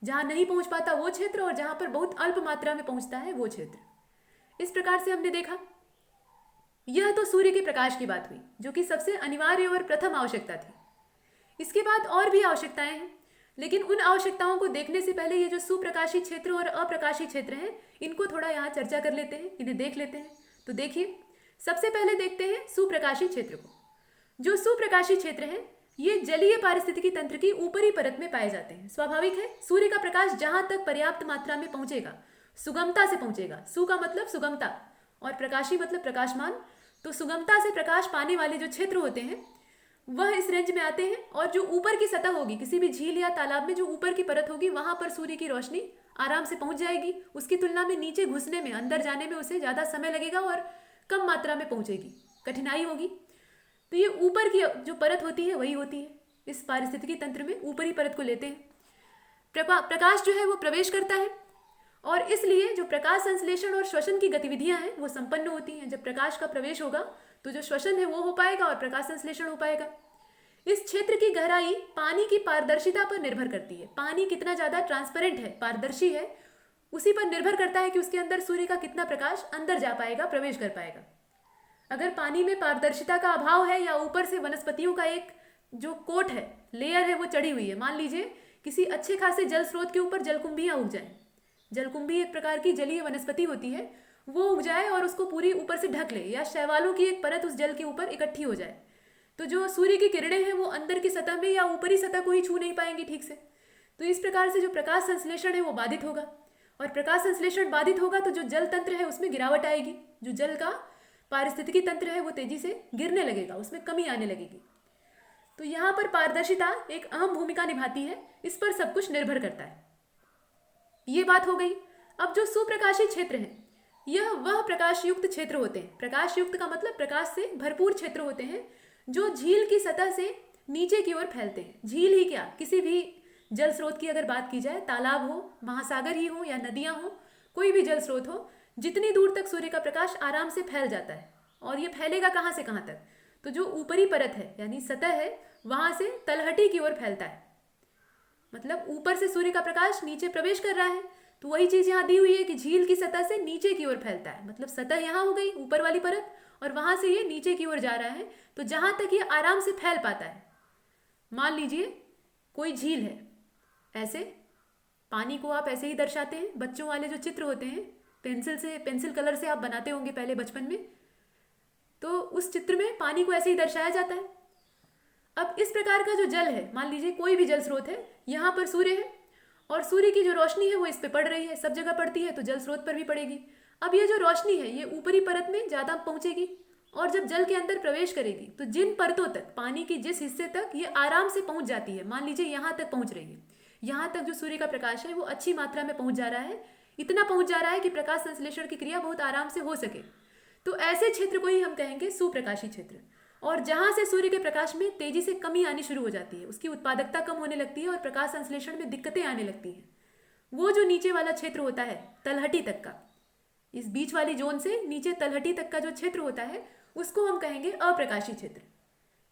Speaker 1: जहां नहीं पहुंच पाता वो क्षेत्र, और जहां पर बहुत अल्प मात्रा में पहुंचता है वो क्षेत्र। इस प्रकार से हमने देखा, यह तो सूर्य के प्रकाश की बात हुई जो कि सबसे अनिवार्य और प्रथम आवश्यकता थी। इसके बाद और भी आवश्यकताएं हैं, लेकिन उन आवश्यकताओं को देखने से पहले ये जो सुप्रकाशी क्षेत्र और अप्रकाशी क्षेत्र हैं इनको थोड़ा यहाँ चर्चा कर लेते हैं, इन्हें देख लेते हैं। तो देखिए, सबसे पहले देखते हैं सुप्रकाशी क्षेत्र को। जो सुप्रकाशी क्षेत्र हैं ये जलीय पारिस्थितिकी तंत्र की ऊपरी परत में पाए जाते हैं। स्वाभाविक है, सूर्य का प्रकाश जहां तक पर्याप्त मात्रा में पहुंचेगा, सुगमता से पहुंचेगा। सु का मतलब सुगमता और प्रकाशी मतलब प्रकाशमान। तो सुगमता से प्रकाश पाने वाले जो क्षेत्र होते हैं वह इस रेंज में आते हैं, और जो ऊपर की सतह होगी, किसी भी झील या तालाब में जो ऊपर की परत होगी वहां पर सूर्य की रोशनी आराम से पहुंच जाएगी। उसकी तुलना में नीचे घुसने में, अंदर जाने में उसे ज़्यादा समय लगेगा और कम मात्रा में पहुंचेगी, कठिनाई होगी। तो ये ऊपर की जो परत होती है वही होती है। इस पारिस्थितिकी तंत्र में ऊपरी परत को लेते हैं। प्रकाश जो है वो प्रवेश करता है, और इसलिए जो प्रकाश संश्लेषण और श्वसन की गतिविधियां हैं वो संपन्न होती हैं। जब प्रकाश का प्रवेश होगा तो जो श्वसन है वो हो पाएगा और प्रकाश संश्लेषण हो पाएगा। इस क्षेत्र की गहराई पानी की पारदर्शिता पर निर्भर करती है। पानी कितना ज़्यादा ट्रांसपेरेंट है, पारदर्शी है, उसी पर निर्भर करता है कि उसके अंदर सूर्य का कितना प्रकाश अंदर जा पाएगा, प्रवेश कर पाएगा। अगर पानी में पारदर्शिता का अभाव है या ऊपर से वनस्पतियों का एक जो कोट है, लेयर है, वो चढ़ी हुई है, मान लीजिए किसी अच्छे खासे जल स्रोत के ऊपर जलकुंभियाँ उग जाए। जलकुंभी एक प्रकार की जलीय वनस्पति होती है, वो उग जाए और उसको पूरी ऊपर से ढक ले, या शैवालों की एक परत उस जल के ऊपर इकट्ठी हो जाए, तो जो सूर्य की किरणें हैं वो अंदर की सतह में या ऊपरी सतह को ही छू नहीं पाएंगी ठीक से। तो इस प्रकार से जो प्रकाश संश्लेषण है वो बाधित होगा, और प्रकाश संश्लेषण बाधित होगा तो जो जल तंत्र है उसमें गिरावट आएगी। जो जल का पारिस्थितिकी तंत्र है वो तेजी से गिरने लगेगा, उसमें कमी आने लगेगी। तो यहाँ पर पारदर्शिता एक अहम भूमिका निभाती है, इस पर सब कुछ निर्भर करता है। ये बात हो गई। अब जो सुप्रकाशी क्षेत्र है यह वह प्रकाश युक्त क्षेत्र होते हैं। प्रकाश युक्त का मतलब प्रकाश से भरपूर क्षेत्र होते हैं जो झील की सतह से नीचे की ओर फैलते हैं। झील ही क्या, किसी भी जल स्रोत की अगर बात की जाए, तालाब हो, महासागर ही हो या नदियां हो, कोई भी जल स्रोत हो, जितनी दूर तक सूर्य का प्रकाश आराम से फैल जाता है। और ये फैलेगा कहाँ से कहाँ तक, तो जो ऊपरी परत है यानी सतह है वहां से तलहटी की ओर फैलता है। मतलब ऊपर से सूर्य का प्रकाश नीचे प्रवेश कर रहा है, तो वही चीज यहाँ दी हुई है कि झील की सतह से नीचे की ओर फैलता है। मतलब सतह यहाँ हो गई ऊपर वाली परत, और वहां से ये नीचे की ओर जा रहा है, तो जहां तक ये आराम से फैल पाता है। मान लीजिए कोई झील है, ऐसे पानी को आप ऐसे ही दर्शाते हैं, बच्चों वाले जो चित्र होते हैं पेंसिल कलर से आप बनाते होंगे पहले बचपन में, तो उस चित्र में पानी को ऐसे ही दर्शाया जाता है। अब इस प्रकार का जो जल है, मान लीजिए कोई भी जल स्रोत है, यहाँ पर सूर्य है और सूर्य की जो रोशनी है वो इस पे पड़ रही है, सब जगह पड़ती है तो जल स्रोत पर भी पड़ेगी। अब ये जो रोशनी है ये ऊपरी परत में ज़्यादा पहुंचेगी, और जब जल के अंदर प्रवेश करेगी तो जिन परतों तक, पानी की जिस हिस्से तक ये आराम से पहुंच जाती है, मान लीजिए यहाँ तक पहुंच रही है, यहाँ तक जो सूर्य का प्रकाश है वो अच्छी मात्रा में पहुंच जा रहा है, इतना पहुंच जा रहा है कि प्रकाश संश्लेषण की क्रिया बहुत आराम से हो सके। तो ऐसे क्षेत्र को ही हम कहेंगे सुप्रकाशी क्षेत्र। और जहां से सूर्य के प्रकाश में तेजी से कमी आनी शुरू हो जाती है, उसकी उत्पादकता कम होने लगती है और प्रकाश संश्लेषण में दिक्कतें आने लगती हैं, वो जो नीचे वाला क्षेत्र होता है तलहटी तक का, इस बीच वाली जोन से नीचे तलहटी तक का जो क्षेत्र होता है उसको हम कहेंगे अप्रकाशी क्षेत्र।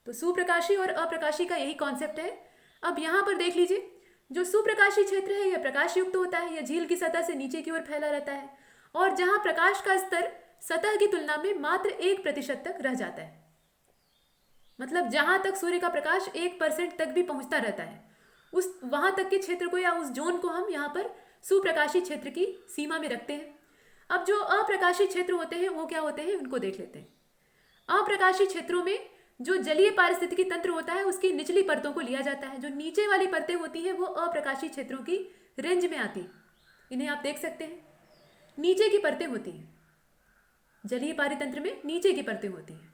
Speaker 1: तो सुप्रकाशी और अप्रकाशी का यही कॉन्सेप्ट है। अब यहाँ पर देख लीजिए, जो सुप्रकाशी क्षेत्र है यह प्रकाश युक्त होता है, यह झील की सतह से नीचे की ओर फैला रहता है और जहाँ प्रकाश का स्तर सतह की तुलना में मात्र 1% तक रह जाता है। मतलब जहां तक सूर्य का प्रकाश 1% तक भी पहुंचता रहता है, उस वहां तक के क्षेत्र को या उस जोन को हम यहाँ पर सुप्रकाशी क्षेत्र की सीमा में रखते हैं। अब जो अप्रकाशी क्षेत्र होते हैं वो क्या होते हैं, उनको देख लेते हैं। अप्रकाशी क्षेत्रों में जो जलीय पारिस्थितिकी तंत्र होता है उसकी निचली परतों को लिया जाता है। जो नीचे वाली परतें होती हैं वो अप्रकाशी क्षेत्रों की रेंज में आती है। इन्हें आप देख सकते हैं, नीचे की परतें होती हैं। जलीय पारितंत्र में नीचे की परतें होती हैं।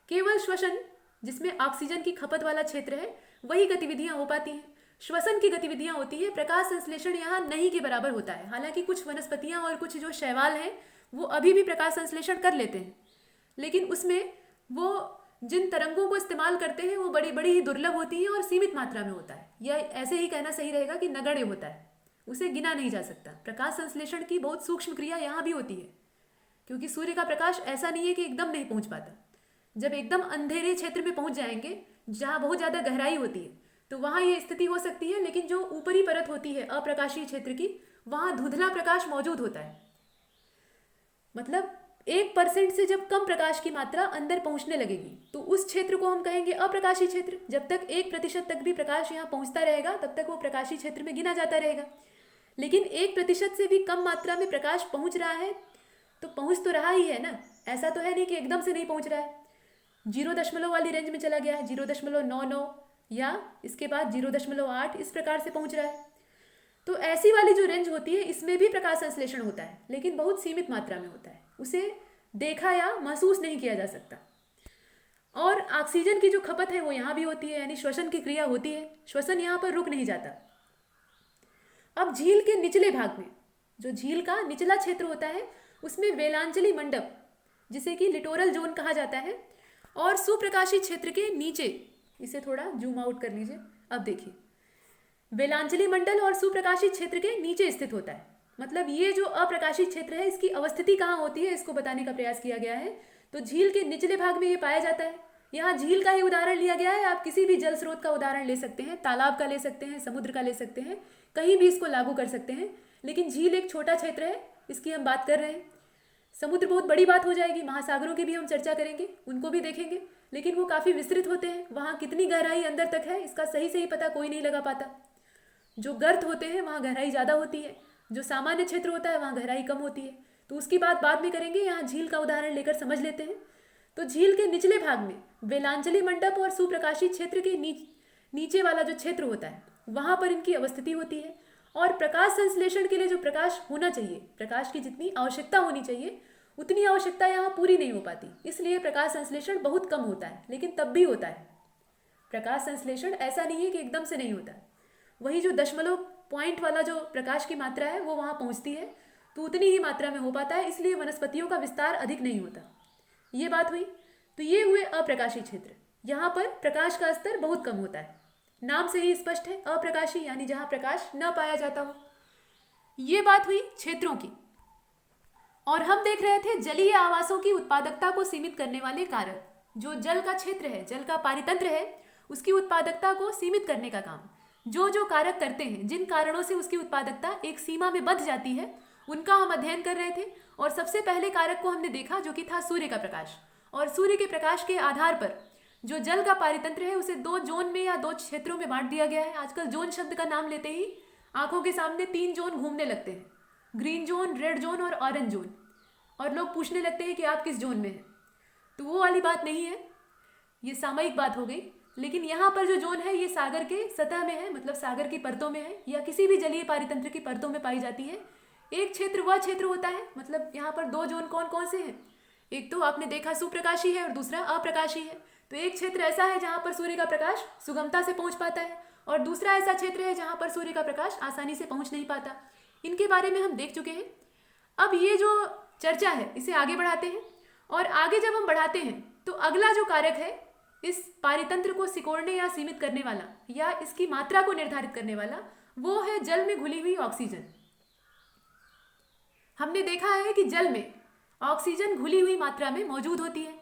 Speaker 1: केवल श्वसन, जिसमें ऑक्सीजन की खपत वाला क्षेत्र है, वही गतिविधियां हो पाती हैं। श्वसन की गतिविधियां होती है, प्रकाश संश्लेषण यहाँ नहीं के बराबर होता है। हालांकि कुछ वनस्पतियां और कुछ जो शैवाल हैं वो अभी भी प्रकाश संश्लेषण कर लेते हैं, लेकिन उसमें वो जिन तरंगों को इस्तेमाल करते हैं वो बड़ी बड़ी ही दुर्लभ होती हैं और सीमित मात्रा में होता है। या ऐसे ही कहना सही रहेगा कि नगण्य होता है, उसे गिना नहीं जा सकता। प्रकाश संश्लेषण की बहुत सूक्ष्म क्रिया यहाँ भी होती है, क्योंकि सूर्य का प्रकाश ऐसा नहीं है कि एकदम नहीं पहुंच पाता। जब एकदम अंधेरे क्षेत्र में पहुंच जाएंगे जहां बहुत ज़्यादा गहराई होती है तो वहां ये स्थिति हो सकती है, लेकिन जो ऊपरी परत होती है अप्रकाशीय क्षेत्र की, वहां धुंधला प्रकाश मौजूद होता है। मतलब 1% से जब कम प्रकाश की मात्रा अंदर पहुंचने लगेगी तो उस क्षेत्र को हम कहेंगे अप्रकाशीय क्षेत्र। जब तक 1% तक भी प्रकाश यहाँ पहुंचता रहेगा तब तक वो प्रकाशीय क्षेत्र में गिना जाता रहेगा। लेकिन 1% से भी कम मात्रा में प्रकाश पहुंच रहा है तो पहुंच तो रहा ही है ना, ऐसा तो है नहीं कि एकदम से नहीं पहुंच रहा है। 0 वाली रेंज में चला गया है, 0.99 या इसके बाद 0.8 इस प्रकार से पहुंच रहा है। तो ऐसी वाली जो रेंज होती है इसमें भी प्रकाश संश्लेषण होता है, लेकिन बहुत सीमित मात्रा में होता है, उसे देखा या महसूस नहीं किया जा सकता। और ऑक्सीजन की जो खपत है वो यहाँ भी होती है, यानी श्वसन की क्रिया होती है। श्वसन यहाँ पर रुक नहीं जाता। अब झील के निचले भाग में, जो झील का निचला क्षेत्र होता है, उसमें वेलांचली मंडप, जिसे कि लिटोरल जोन कहा जाता है, और सुप्रकाशी क्षेत्र के नीचे, इसे थोड़ा जूम आउट कर लीजिए। अब देखिए, वेलांचली मंडल और सुप्रकाशी क्षेत्र के नीचे स्थित होता है। मतलब ये जो अप्रकाशी क्षेत्र है इसकी अवस्थिति कहाँ होती है इसको बताने का प्रयास किया गया है। तो झील के निचले भाग में ये पाया जाता है। यहाँ झील का ही उदाहरण लिया गया है, आप किसी भी जल स्रोत का उदाहरण ले सकते हैं, तालाब का ले सकते हैं, समुद्र का ले सकते हैं, कहीं भी इसको लागू कर सकते हैं। लेकिन झील एक छोटा क्षेत्र है, इसकी हम बात कर रहे हैं। समुद्र बहुत बड़ी बात हो जाएगी, महासागरों की भी हम चर्चा करेंगे, उनको भी देखेंगे, लेकिन वो काफ़ी विस्तृत होते हैं। वहाँ कितनी गहराई अंदर तक है इसका सही पता कोई नहीं लगा पाता। जो गर्त होते हैं वहाँ गहराई ज़्यादा होती है, जो सामान्य क्षेत्र होता है वहाँ गहराई कम होती है। तो उसकी बात बाद में करेंगे, यहाँ झील का उदाहरण लेकर समझ लेते हैं। तो झील के निचले भाग में वेलांचली मंडप और सुप्रकाशी क्षेत्र के नीचे वाला जो क्षेत्र होता है वहाँ पर इनकी अवस्थिति होती है। और प्रकाश संश्लेषण के लिए जो प्रकाश होना चाहिए, प्रकाश की जितनी आवश्यकता होनी चाहिए उतनी आवश्यकता यहाँ पूरी नहीं हो पाती, इसलिए प्रकाश संश्लेषण बहुत कम होता है, लेकिन तब भी होता है। प्रकाश संश्लेषण ऐसा नहीं है कि एकदम से नहीं होता। वही जो दशमलव पॉइंट वाला जो प्रकाश की मात्रा है वो वहाँ पहुँचती है, तो उतनी ही मात्रा में हो पाता है, इसलिए वनस्पतियों का विस्तार अधिक नहीं होता। ये बात हुई। तो ये हुए अप्रकाशी क्षेत्र, यहाँ पर प्रकाश का स्तर बहुत कम होता है। नाम से ही स्पष्ट है, अप्रकाशी यानी जहाँ प्रकाश न पाया जाता हो। ये बात हुई क्षेत्रों की। और हम देख रहे थे जलीय आवासों की उत्पादकता को सीमित करने वाले कारक। जो जल का क्षेत्र है, जल का पारितंत्र है, उसकी उत्पादकता को सीमित करने का काम जो कारक करते हैं, जिन कारणों से उसकी उत्पादकता एक सीमा में बंध जाती है, उनका हम अध्ययन कर रहे थे। और सबसे पहले कारक को हमने देखा जो कि था सूर्य का प्रकाश। और सूर्य के प्रकाश के आधार पर जो जल का पारितंत्र है उसे 2 जोन में या 2 क्षेत्रों में बांट दिया गया है। आजकल जोन शब्द का नाम लेते ही आंखों के सामने 3 जोन घूमने लगते हैं, ग्रीन जोन, रेड जोन और ऑरेंज जोन, और लोग पूछने लगते हैं कि आप किस जोन में हैं। तो वो वाली बात नहीं है, ये सामयिक बात हो गई। लेकिन यहाँ पर जो जोन है ये सागर के सतह में है, मतलब सागर की परतों में है, या किसी भी जलीय पारितंत्र की परतों में पाई जाती है। एक क्षेत्र वह क्षेत्र होता है, मतलब यहाँ पर 2 जोन कौन कौन से हैं, एक तो आपने देखा सुप्रकाशी है और दूसरा अप्रकाशी है। तो एक क्षेत्र ऐसा है जहाँ पर सूर्य का प्रकाश सुगमता से पहुँच पाता है, और दूसरा ऐसा क्षेत्र है जहाँ पर सूर्य का प्रकाश आसानी से पहुँच नहीं पाता। इनके बारे में हम देख चुके हैं। अब ये जो चर्चा है इसे आगे बढ़ाते हैं और आगे जब हम बढ़ाते हैं तो अगला जो कारक है इस पारितंत्र को सिकोड़ने या सीमित करने वाला या इसकी मात्रा को निर्धारित करने वाला, वो है जल में घुली हुई ऑक्सीजन। हमने देखा है कि जल में ऑक्सीजन घुली हुई मात्रा में मौजूद होती है।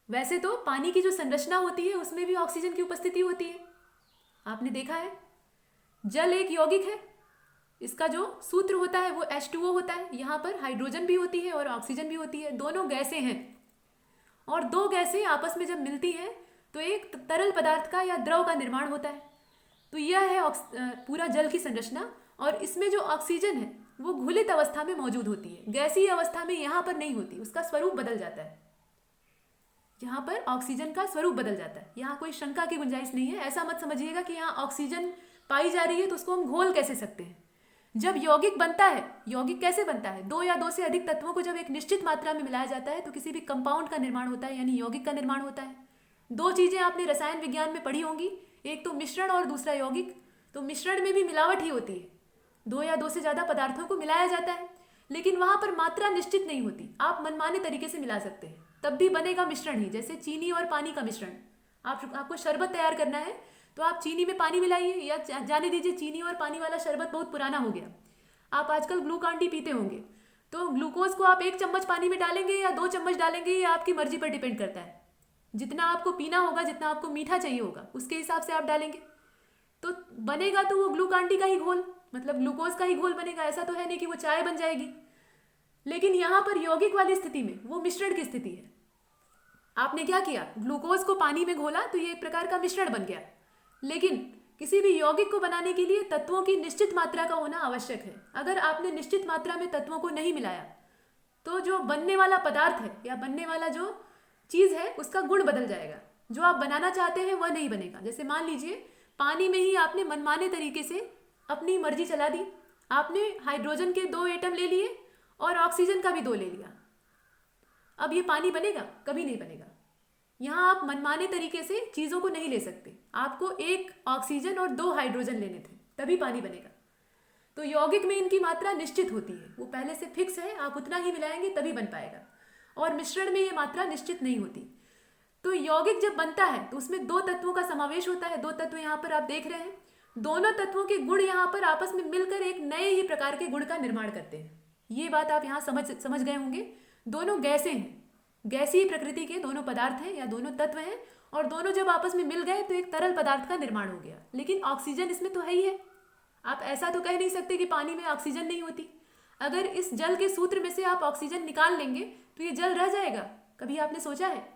Speaker 1: वैसे तो पानी की जो संरचना होती है उसमें भी ऑक्सीजन की उपस्थिति होती है, आपने देखा है। जल एक यौगिक है, इसका जो सूत्र होता है वो H2O होता है। यहाँ पर हाइड्रोजन भी होती है और ऑक्सीजन भी होती है, दोनों गैसें हैं। और दो गैसें आपस में जब मिलती हैं तो एक तरल पदार्थ का या द्रव का निर्माण होता है। तो यह है पूरा जल की संरचना। और इसमें जो ऑक्सीजन है वो घुलित अवस्था में मौजूद होती है, गैसीय अवस्था में यहाँ पर नहीं होती, उसका स्वरूप बदल जाता है। यहाँ पर ऑक्सीजन का स्वरूप बदल जाता है। यहाँ कोई शंका की गुंजाइश नहीं है। ऐसा मत समझिएगा कि यहाँ ऑक्सीजन पाई जा रही है तो उसको हम घोल कैसे सकते हैं। जब यौगिक बनता है, यौगिक कैसे बनता है, दो या दो से अधिक तत्वों को जब एक निश्चित मात्रा में मिलाया जाता है तो किसी भी कंपाउंड का निर्माण होता है, यानी यौगिक का निर्माण होता है। दो चीजें आपने रसायन विज्ञान में पढ़ी होंगी, एक तो मिश्रण और दूसरा यौगिक। तो मिश्रण में भी मिलावट ही होती है, दो या दो से ज्यादा पदार्थों को मिलाया जाता है, लेकिन वहां पर मात्रा निश्चित नहीं होती। आप मनमाने तरीके से मिला सकते हैं, तब भी बनेगा मिश्रण ही। जैसे चीनी और पानी का मिश्रण, आपको शरबत तैयार करना है तो आप चीनी में पानी मिलाइए, या जाने दीजिए चीनी और पानी वाला शरबत बहुत पुराना हो गया, आप आजकल ग्लूकॉन डी पीते होंगे, तो ग्लूकोज को आप 1 चम्मच पानी में डालेंगे या 2 चम्मच डालेंगे, ये आपकी मर्जी पर डिपेंड करता है। जितना आपको पीना होगा, जितना आपको मीठा चाहिए होगा, उसके हिसाब से आप डालेंगे तो बनेगा तो वो ग्लूकॉन डी का ही घोल, मतलब ग्लूकोज का ही घोल बनेगा। ऐसा तो है नहीं कि वो चाय बन जाएगी। लेकिन यहाँ पर यौगिक वाली स्थिति में वो मिश्रण की स्थिति है। आपने क्या किया, ग्लूकोज को पानी में घोला तो ये एक प्रकार का मिश्रण बन गया। लेकिन किसी भी यौगिक को बनाने के लिए तत्वों की निश्चित मात्रा का होना आवश्यक है। अगर आपने निश्चित मात्रा में तत्वों को नहीं मिलाया तो जो बनने वाला पदार्थ है या बनने वाला जो चीज है उसका गुण बदल जाएगा, जो आप बनाना चाहते हैं वह नहीं बनेगा। जैसे मान लीजिए पानी में ही आपने मनमाने तरीके से अपनी मर्जी चला दी, आपने हाइड्रोजन के 2 एटम ले लिए और ऑक्सीजन का भी 2 ले लिया। अब ये पानी बनेगा? कभी नहीं बनेगा। यहाँ आप मनमाने तरीके से चीजों को नहीं ले सकते, आपको 1 ऑक्सीजन और 2 हाइड्रोजन लेने थे, तभी पानी बनेगा। तो यौगिक में इनकी मात्रा निश्चित होती है, वो पहले से फिक्स है, आप उतना ही मिलाएंगे तभी बन पाएगा। और मिश्रण में ये मात्रा निश्चित नहीं होती। तो यौगिक जब बनता है तो उसमें 2 तत्वों का समावेश होता है। 2 तत्व यहाँ पर आप देख रहे हैं, दोनों तत्वों के गुण यहाँ पर आपस में मिलकर एक नए ही प्रकार के गुण का निर्माण करते हैं। ये बात आप यहाँ समझ गए होंगे। दोनों गैसें हैं, गैसीय प्रकृति के दोनों पदार्थ हैं या दोनों तत्व हैं, और दोनों जब आपस में मिल गए तो एक तरल पदार्थ का निर्माण हो गया। लेकिन ऑक्सीजन इसमें तो है ही है। आप ऐसा तो कह नहीं सकते कि पानी में ऑक्सीजन नहीं होती। अगर इस जल के सूत्र में से आप ऑक्सीजन निकाल लेंगे तो ये जल रह जाएगा। कभी आपने सोचा है?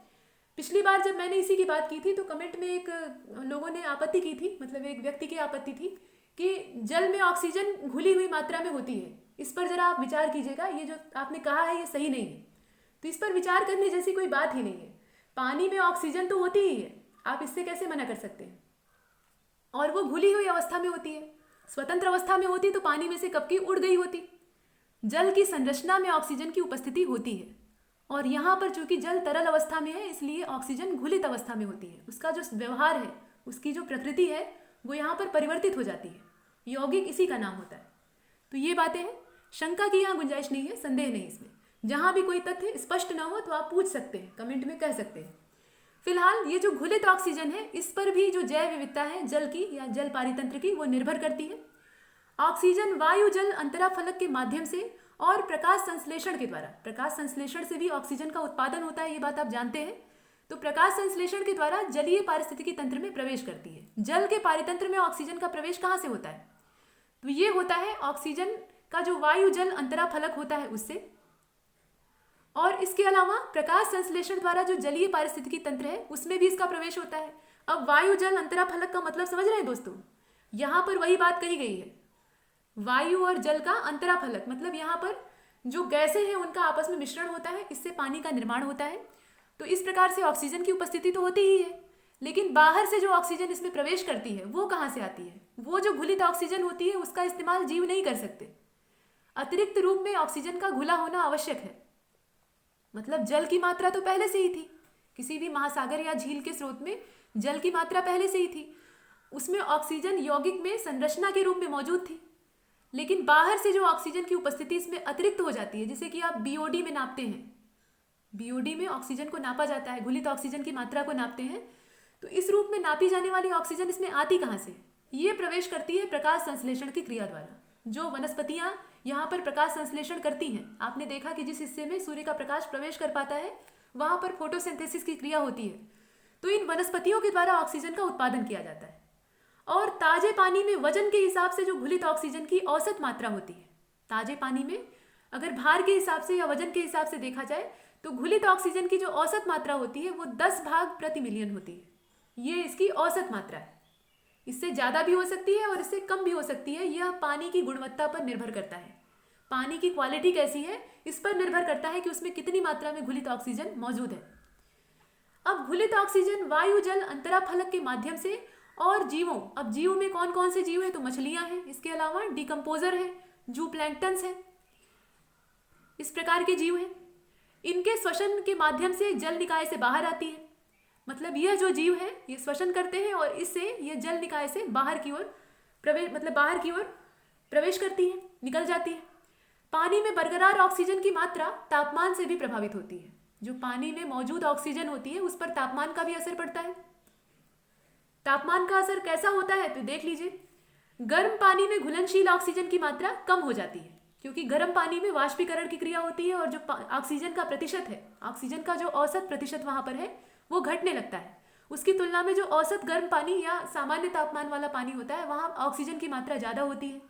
Speaker 1: पिछली बार जब मैंने इसी की बात की थी तो कमेंट में एक लोगों ने आपत्ति की थी, मतलब एक व्यक्ति की आपत्ति थी कि जल में ऑक्सीजन घुली हुई मात्रा में होती है। इस पर जरा आप विचार कीजिएगा, ये जो आपने कहा है ये सही नहीं है। तो इस पर विचार करने जैसी कोई बात ही नहीं है। पानी में ऑक्सीजन तो होती ही है, आप इससे कैसे मना कर सकते हैं? और वो घुली हुई अवस्था में होती है। स्वतंत्र अवस्था में होती तो पानी में से कब की उड़ गई होती। जल की संरचना में ऑक्सीजन की उपस्थिति होती है, और यहाँ पर चूंकि जल तरल अवस्था में है इसलिए ऑक्सीजन घुलित अवस्था में होती है। उसका जो व्यवहार है, उसकी जो प्रकृति है वो यहाँ पर परिवर्तित हो जाती है। यौगिक इसी का नाम होता है। तो ये बातें हैं, शंका की यहाँ गुंजाइश नहीं है, संदेह नहीं इसमें। जहाँ भी कोई तथ्य स्पष्ट ना हो तो आप पूछ सकते हैं, कमेंट में कह सकते हैं। फिलहाल ये जो घुलित ऑक्सीजन है इस पर भी जो जैव विविधता है जल की या जल पारितंत्र की, वो निर्भर करती है। ऑक्सीजन वायु जल अंतराफलक के माध्यम से और प्रकाश संश्लेषण के द्वारा, प्रकाश संश्लेषण से भी ऑक्सीजन का उत्पादन होता है, ये बात आप जानते हैं। तो प्रकाश संश्लेषण के द्वारा जलीय पारिस्थितिकी तंत्र में प्रवेश करती है। जल के पारितंत्र में ऑक्सीजन का प्रवेश कहाँ से होता है? तो ये होता है ऑक्सीजन का जो वायु जल अंतराफलक होता है उससे। और इसके अलावा प्रकाश संश्लेषण द्वारा जो जलीय पारिस्थितिकी तंत्र है उसमें भी इसका प्रवेश होता है। अब वायु जल अंतराफलक का मतलब समझ रहे हैं दोस्तों? यहाँ पर वही बात कही गई है, वायु और जल का अंतराफलक, मतलब यहाँ पर जो गैसें हैं उनका आपस में मिश्रण होता है, इससे पानी का निर्माण होता है। तो इस प्रकार से ऑक्सीजन की उपस्थिति तो होती ही है, लेकिन बाहर से जो ऑक्सीजन इसमें प्रवेश करती है वो कहाँ से आती है? वो जो घुलित ऑक्सीजन होती है उसका इस्तेमाल जीव नहीं कर सकते। अतिरिक्त रूप में ऑक्सीजन का घुला होना आवश्यक है। मतलब जल की मात्रा तो पहले से ही थी, किसी भी महासागर या झील के स्रोत में जल की मात्रा पहले से ही थी, उसमें ऑक्सीजन यौगिक में संरचना के रूप में मौजूद थी। लेकिन बाहर से जो ऑक्सीजन की उपस्थिति इसमें अतिरिक्त हो जाती है, जिसे कि आप बीओडी में नापते हैं, बीओडी में ऑक्सीजन को नापा जाता है, घुलित ऑक्सीजन की मात्रा को नापते हैं। तो इस रूप में नापी जाने वाली ऑक्सीजन इसमें आती कहाँ से? ये प्रवेश करती है प्रकाश संश्लेषण की क्रिया द्वारा। जो वनस्पतियां यहाँ पर प्रकाश संश्लेषण करती हैं, आपने देखा कि जिस हिस्से में सूर्य का प्रकाश प्रवेश कर पाता है वहाँ पर फोटोसिंथेसिस की क्रिया होती है। तो इन वनस्पतियों के द्वारा ऑक्सीजन का उत्पादन किया जाता है। और ताजे पानी में वजन के हिसाब से जो घुलित ऑक्सीजन की औसत मात्रा होती है, ताजे पानी में अगर भार के हिसाब से या वजन के हिसाब से देखा जाए तो घुलित ऑक्सीजन की जो औसत मात्रा होती है वो 10 भाग प्रति मिलियन होती है। ये इसकी औसत मात्रा है। इससे ज़्यादा भी हो सकती है और इससे कम भी हो सकती है। यह पानी की गुणवत्ता पर निर्भर करता है। पानी की क्वालिटी कैसी है इस पर निर्भर करता है कि उसमें कितनी मात्रा में घुलित ऑक्सीजन मौजूद है। अब घुलित ऑक्सीजन वायु, जल, अंतराफलक के माध्यम से और जीवों, अब जीवों में कौन कौन से जीव हैं? तो मछलियां हैं, इसके अलावा डिकम्पोजर है, जूप्लैंक्टन्स है, इस प्रकार के जीव हैं। इनके श्वसन के माध्यम से जल निकाय से बाहर आती है। मतलब यह जो जीव है ये श्वसन करते हैं और इससे यह जल निकाय से बाहर की ओर प्रवेश करती है, निकल जाती है। पानी में बरकरार ऑक्सीजन की मात्रा तापमान से भी प्रभावित होती है। जो पानी में मौजूद ऑक्सीजन होती है उस पर तापमान का भी असर पड़ता है। तापमान का असर कैसा होता है तो देख लीजिए। गर्म पानी में घुलनशील ऑक्सीजन की मात्रा कम हो जाती है, क्योंकि गर्म पानी में वाष्पीकरण की क्रिया होती है और जो ऑक्सीजन का प्रतिशत है, ऑक्सीजन का जो औसत प्रतिशत वहां पर है वो घटने लगता है। उसकी तुलना में जो औसत गर्म पानी या सामान्य तापमान वाला पानी होता है वहां ऑक्सीजन की मात्रा ज़्यादा होती है।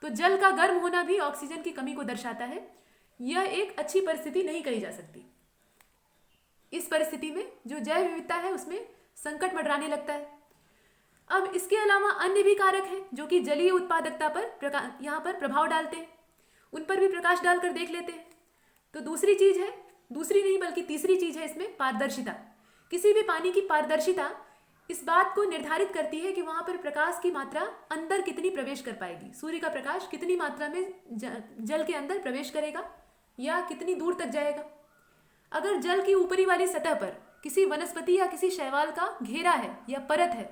Speaker 1: तो जल का गर्म होना भी ऑक्सीजन की कमी को दर्शाता है। यह एक अच्छी परिस्थिति नहीं कही जा सकती। इस परिस्थिति में जो जैव विविधता है उसमें संकट मंडराने लगता है। अब इसके अलावा अन्य भी कारक हैं जो कि जलीय उत्पादकता पर यहाँ पर प्रभाव डालते हैं। उन पर भी प्रकाश डालकर देख लेते हैं। तो दूसरी चीज है, दूसरी नहीं बल्कि तीसरी चीज है इसमें पारदर्शिता। किसी भी पानी की पारदर्शिता इस बात को निर्धारित करती है कि वहां पर प्रकाश की मात्रा अंदर कितनी प्रवेश कर पाएगी। सूर्य का प्रकाश कितनी मात्रा में जल के अंदर प्रवेश करेगा या कितनी दूर तक जाएगा। अगर जल की ऊपरी वाली सतह पर किसी वनस्पति या किसी शैवाल का घेरा है या परत है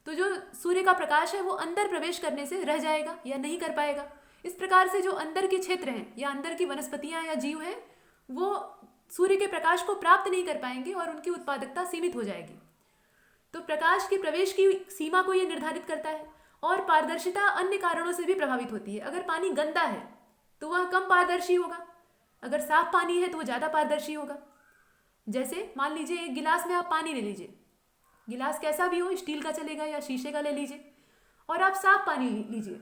Speaker 1: तो जो सूर्य का प्रकाश है वो अंदर प्रवेश करने से रह जाएगा या नहीं कर पाएगा। इस प्रकार से जो अंदर के क्षेत्र हैं या अंदर की वनस्पतियां या जीव हैं वो सूर्य के प्रकाश को प्राप्त नहीं कर पाएंगे और उनकी उत्पादकता सीमित हो जाएगी। तो प्रकाश के प्रवेश की सीमा को यह निर्धारित करता है। और पारदर्शिता अन्य कारणों से भी प्रभावित होती है। अगर पानी गंदा है तो वह कम पारदर्शी होगा, अगर साफ पानी है तो वह ज़्यादा पारदर्शी होगा। जैसे मान लीजिए एक गिलास में आप पानी ले लीजिए, गिलास कैसा भी हो, स्टील का चलेगा या शीशे का ले लीजिए, और आप साफ पानी लीजिए।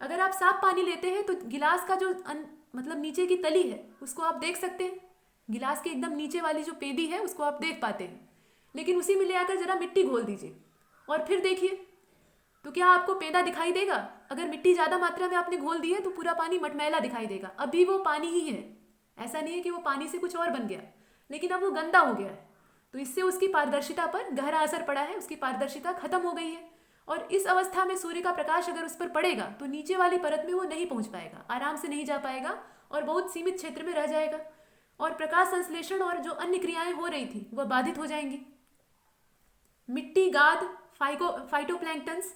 Speaker 1: अगर आप साफ पानी लेते हैं तो गिलास का जो मतलब नीचे की तली है उसको आप देख सकते हैं। गिलास के एकदम नीचे वाली जो पेदी है उसको आप देख पाते हैं। लेकिन उसी में ले आकर जरा मिट्टी घोल दीजिए और फिर देखिए तो क्या आपको पेंदा दिखाई देगा? अगर मिट्टी ज़्यादा मात्रा में आपने घोल दी है तो पूरा पानी मटमैला दिखाई देगा। अभी वो पानी ही है, ऐसा नहीं है कि वो पानी से कुछ और बन गया, लेकिन अब वो गंदा हो गया है। तो इससे उसकी पारदर्शिता पर गहरा असर पड़ा है, उसकी पारदर्शिता खत्म हो गई है। और इस अवस्था में सूर्य का प्रकाश अगर उस पर पड़ेगा तो नीचे वाली परत में वो नहीं पहुंच पाएगा, आराम से नहीं जा पाएगा और बहुत सीमित क्षेत्र में रह जाएगा। और प्रकाश संश्लेषण और जो अन्य क्रियाएं हो रही थी वह बाधित हो जाएंगी। मिट्टी, गाद, फाइटोप्लैंक्टन्स,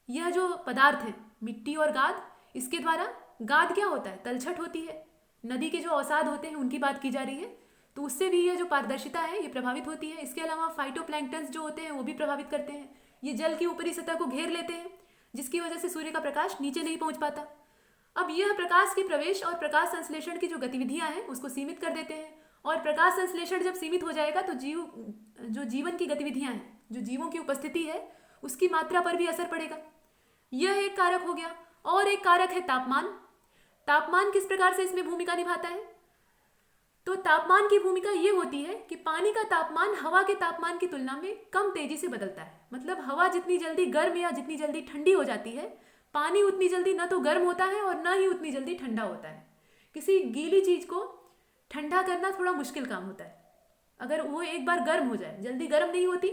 Speaker 1: यह जो पदार्थ है मिट्टी और गाद, इसके द्वारा गाद क्या होता है? तलछट होती है। नदी के जो अवसाद होते हैं उनकी बात की जा रही है, तो उससे भी यह जो पारदर्शिता है ये प्रभावित होती है। इसके अलावा फाइटोप्लैंक्टन्स जो होते हैं वो भी प्रभावित करते हैं। ये जल की ऊपरी सतह को घेर लेते हैं जिसकी वजह से सूर्य का प्रकाश नीचे नहीं पहुंच पाता। अब यह प्रकाश के प्रवेश और प्रकाश संश्लेषण की जो गतिविधियां हैं उसको सीमित कर देते हैं। और प्रकाश संश्लेषण जब सीमित हो जाएगा तो जो जीवन की गतिविधियां हैं, जो जीवों की उपस्थिति है, उसकी मात्रा पर भी असर पड़ेगा। यह एक कारक हो गया। और एक कारक है तापमान। तापमान किस प्रकार से इसमें भूमिका निभाता है? तो तापमान की भूमिका ये होती है कि पानी का तापमान हवा के तापमान की तुलना में कम तेजी से बदलता है। मतलब हवा जितनी जल्दी गर्म या जितनी जल्दी ठंडी हो जाती है, पानी उतनी जल्दी न तो गर्म होता है और न ही उतनी जल्दी ठंडा होता है। किसी गीली चीज को ठंडा करना थोड़ा मुश्किल काम होता है। अगर वो एक बार गर्म हो जाए, जल्दी गर्म नहीं होती,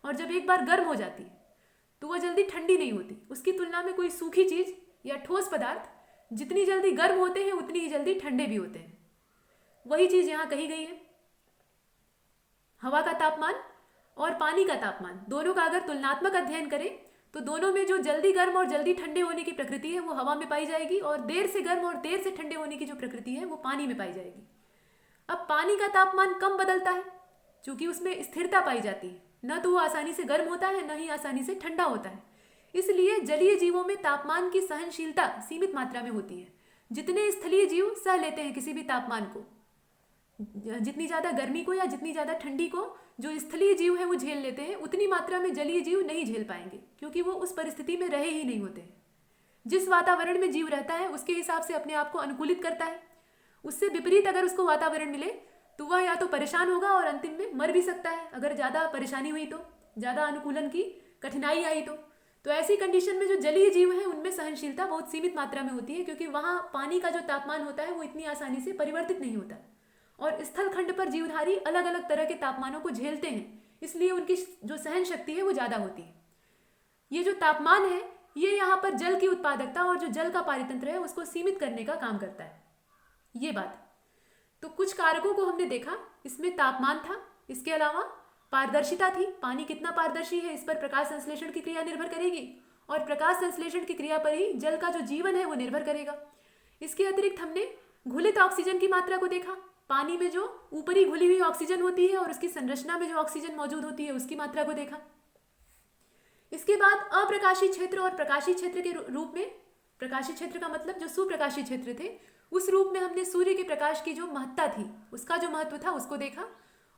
Speaker 1: और जब एक बार गर्म हो जाती है तो वह जल्दी ठंडी नहीं होती। उसकी तुलना में कोई सूखी चीज या ठोस पदार्थ जितनी जल्दी गर्म होते हैं उतनी ही जल्दी ठंडे भी होते हैं। वही चीज यहां कही गई है। हवा का तापमान और पानी का तापमान दोनों का अगर तुलनात्मक अध्ययन करें तो दोनों में जो जल्दी गर्म और जल्दी ठंडे होने की प्रकृति है वो हवा में पाई जाएगी, और देर से गर्म और देर से ठंडे होने की जो प्रकृति है वो पानी में पाई जाएगी। अब पानी का तापमान कम बदलता है क्योंकि उसमें स्थिरता पाई जाती है, न तो वो आसानी से गर्म होता है न ही आसानी से ठंडा होता है। इसलिए जलीय जीवों में तापमान की सहनशीलता सीमित मात्रा में होती है। जितने स्थलीय जीव सह लेते हैं किसी भी तापमान को, जितनी ज़्यादा गर्मी को या जितनी ज़्यादा ठंडी को जो स्थलीय जीव है वो झेल लेते हैं, उतनी मात्रा में जलीय जीव नहीं झेल पाएंगे क्योंकि वो उस परिस्थिति में रहे ही नहीं होते हैं। जिस वातावरण में जीव रहता है उसके हिसाब से अपने आप को अनुकूलित करता है। उससे विपरीत अगर उसको वातावरण मिले तो वह या तो परेशान होगा और अंतिम में मर भी सकता है, अगर ज़्यादा परेशानी हुई तो, ज़्यादा अनुकूलन की कठिनाई आई तो ऐसी कंडीशन में जो जलीय जीव हैं उनमें सहनशीलता बहुत सीमित मात्रा में होती है क्योंकि वहाँ पानी का जो तापमान होता है वो इतनी आसानी से परिवर्तित नहीं होता। और स्थल खंड पर जीवधारी अलग अलग तरह के तापमानों को झेलते हैं, इसलिए उनकी जो सहन शक्ति है वो ज़्यादा होती है। ये जो तापमान है ये यहाँ पर जल की उत्पादकता और जो जल का पारितंत्र है उसको सीमित करने का काम करता है। ये बात तो कुछ कारकों को हमने देखा, इसमें तापमान था, इसके अलावा पारदर्शिता थी, पानी कितना पारदर्शी है इस पर प्रकाश संश्लेषण की क्रिया निर्भर करेगी और प्रकाश संश्लेषण की क्रिया पर ही जल का जो जीवन है वो निर्भर करेगा। इसके अतिरिक्त हमने घुलित ऑक्सीजन की मात्रा को देखा, पानी में जो ऊपरी घुली हुई ऑक्सीजन होती है और उसकी संरचना में जो ऑक्सीजन मौजूद होती है उसकी मात्रा को देखा। इसके बाद अप्रकाशी क्षेत्र और प्रकाशी क्षेत्र के रूप में, प्रकाशी क्षेत्र का मतलब जो सुप्रकाशी क्षेत्र थे, उस रूप में हमने सूर्य के प्रकाश की जो महत्ता थी उसका जो महत्व था उसको देखा।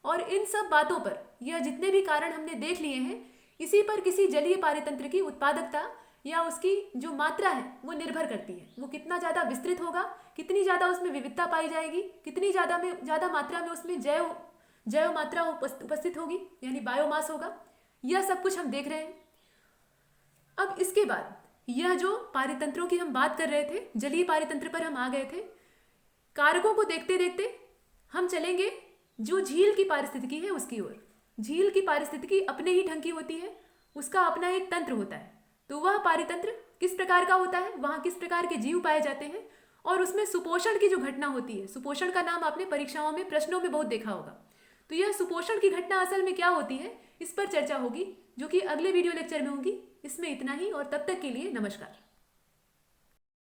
Speaker 1: और इन सब बातों पर, यह जितने भी कारण हमने देख लिए हैं, इसी पर किसी जलीय पारितंत्र की उत्पादकता या उसकी जो मात्रा है वो निर्भर करती है। वो कितना ज़्यादा विस्तृत होगा, कितनी ज़्यादा उसमें विविधता पाई जाएगी, कितनी ज़्यादा मात्रा में उसमें जैव मात्रा उपस्थित होगी यानी बायोमास होगा, यह सब कुछ हम देख रहे हैं। अब इसके बाद यह जो पारितंत्रों की हम बात कर रहे थे, जलीय पारितंत्र पर हम आ गए थे। कारकों को देखते देखते हम चलेंगे जो झील की पारिस्थितिकी है उसकी ओर। झील की पारिस्थितिकी अपने ही ढंग की होती है, उसका अपना एक तंत्र होता है। तो वह पारितंत्र किस प्रकार का होता है, वहाँ किस प्रकार के जीव पाए जाते हैं और उसमें सुपोषण की जो घटना होती है, सुपोषण का नाम आपने परीक्षाओं में प्रश्नों में बहुत देखा होगा। तो यह सुपोषण की घटना असल में क्या होती है इस पर चर्चा होगी, जो कि अगले वीडियो लेक्चर में होगी। इसमें इतना ही और तब तक के लिए नमस्कार।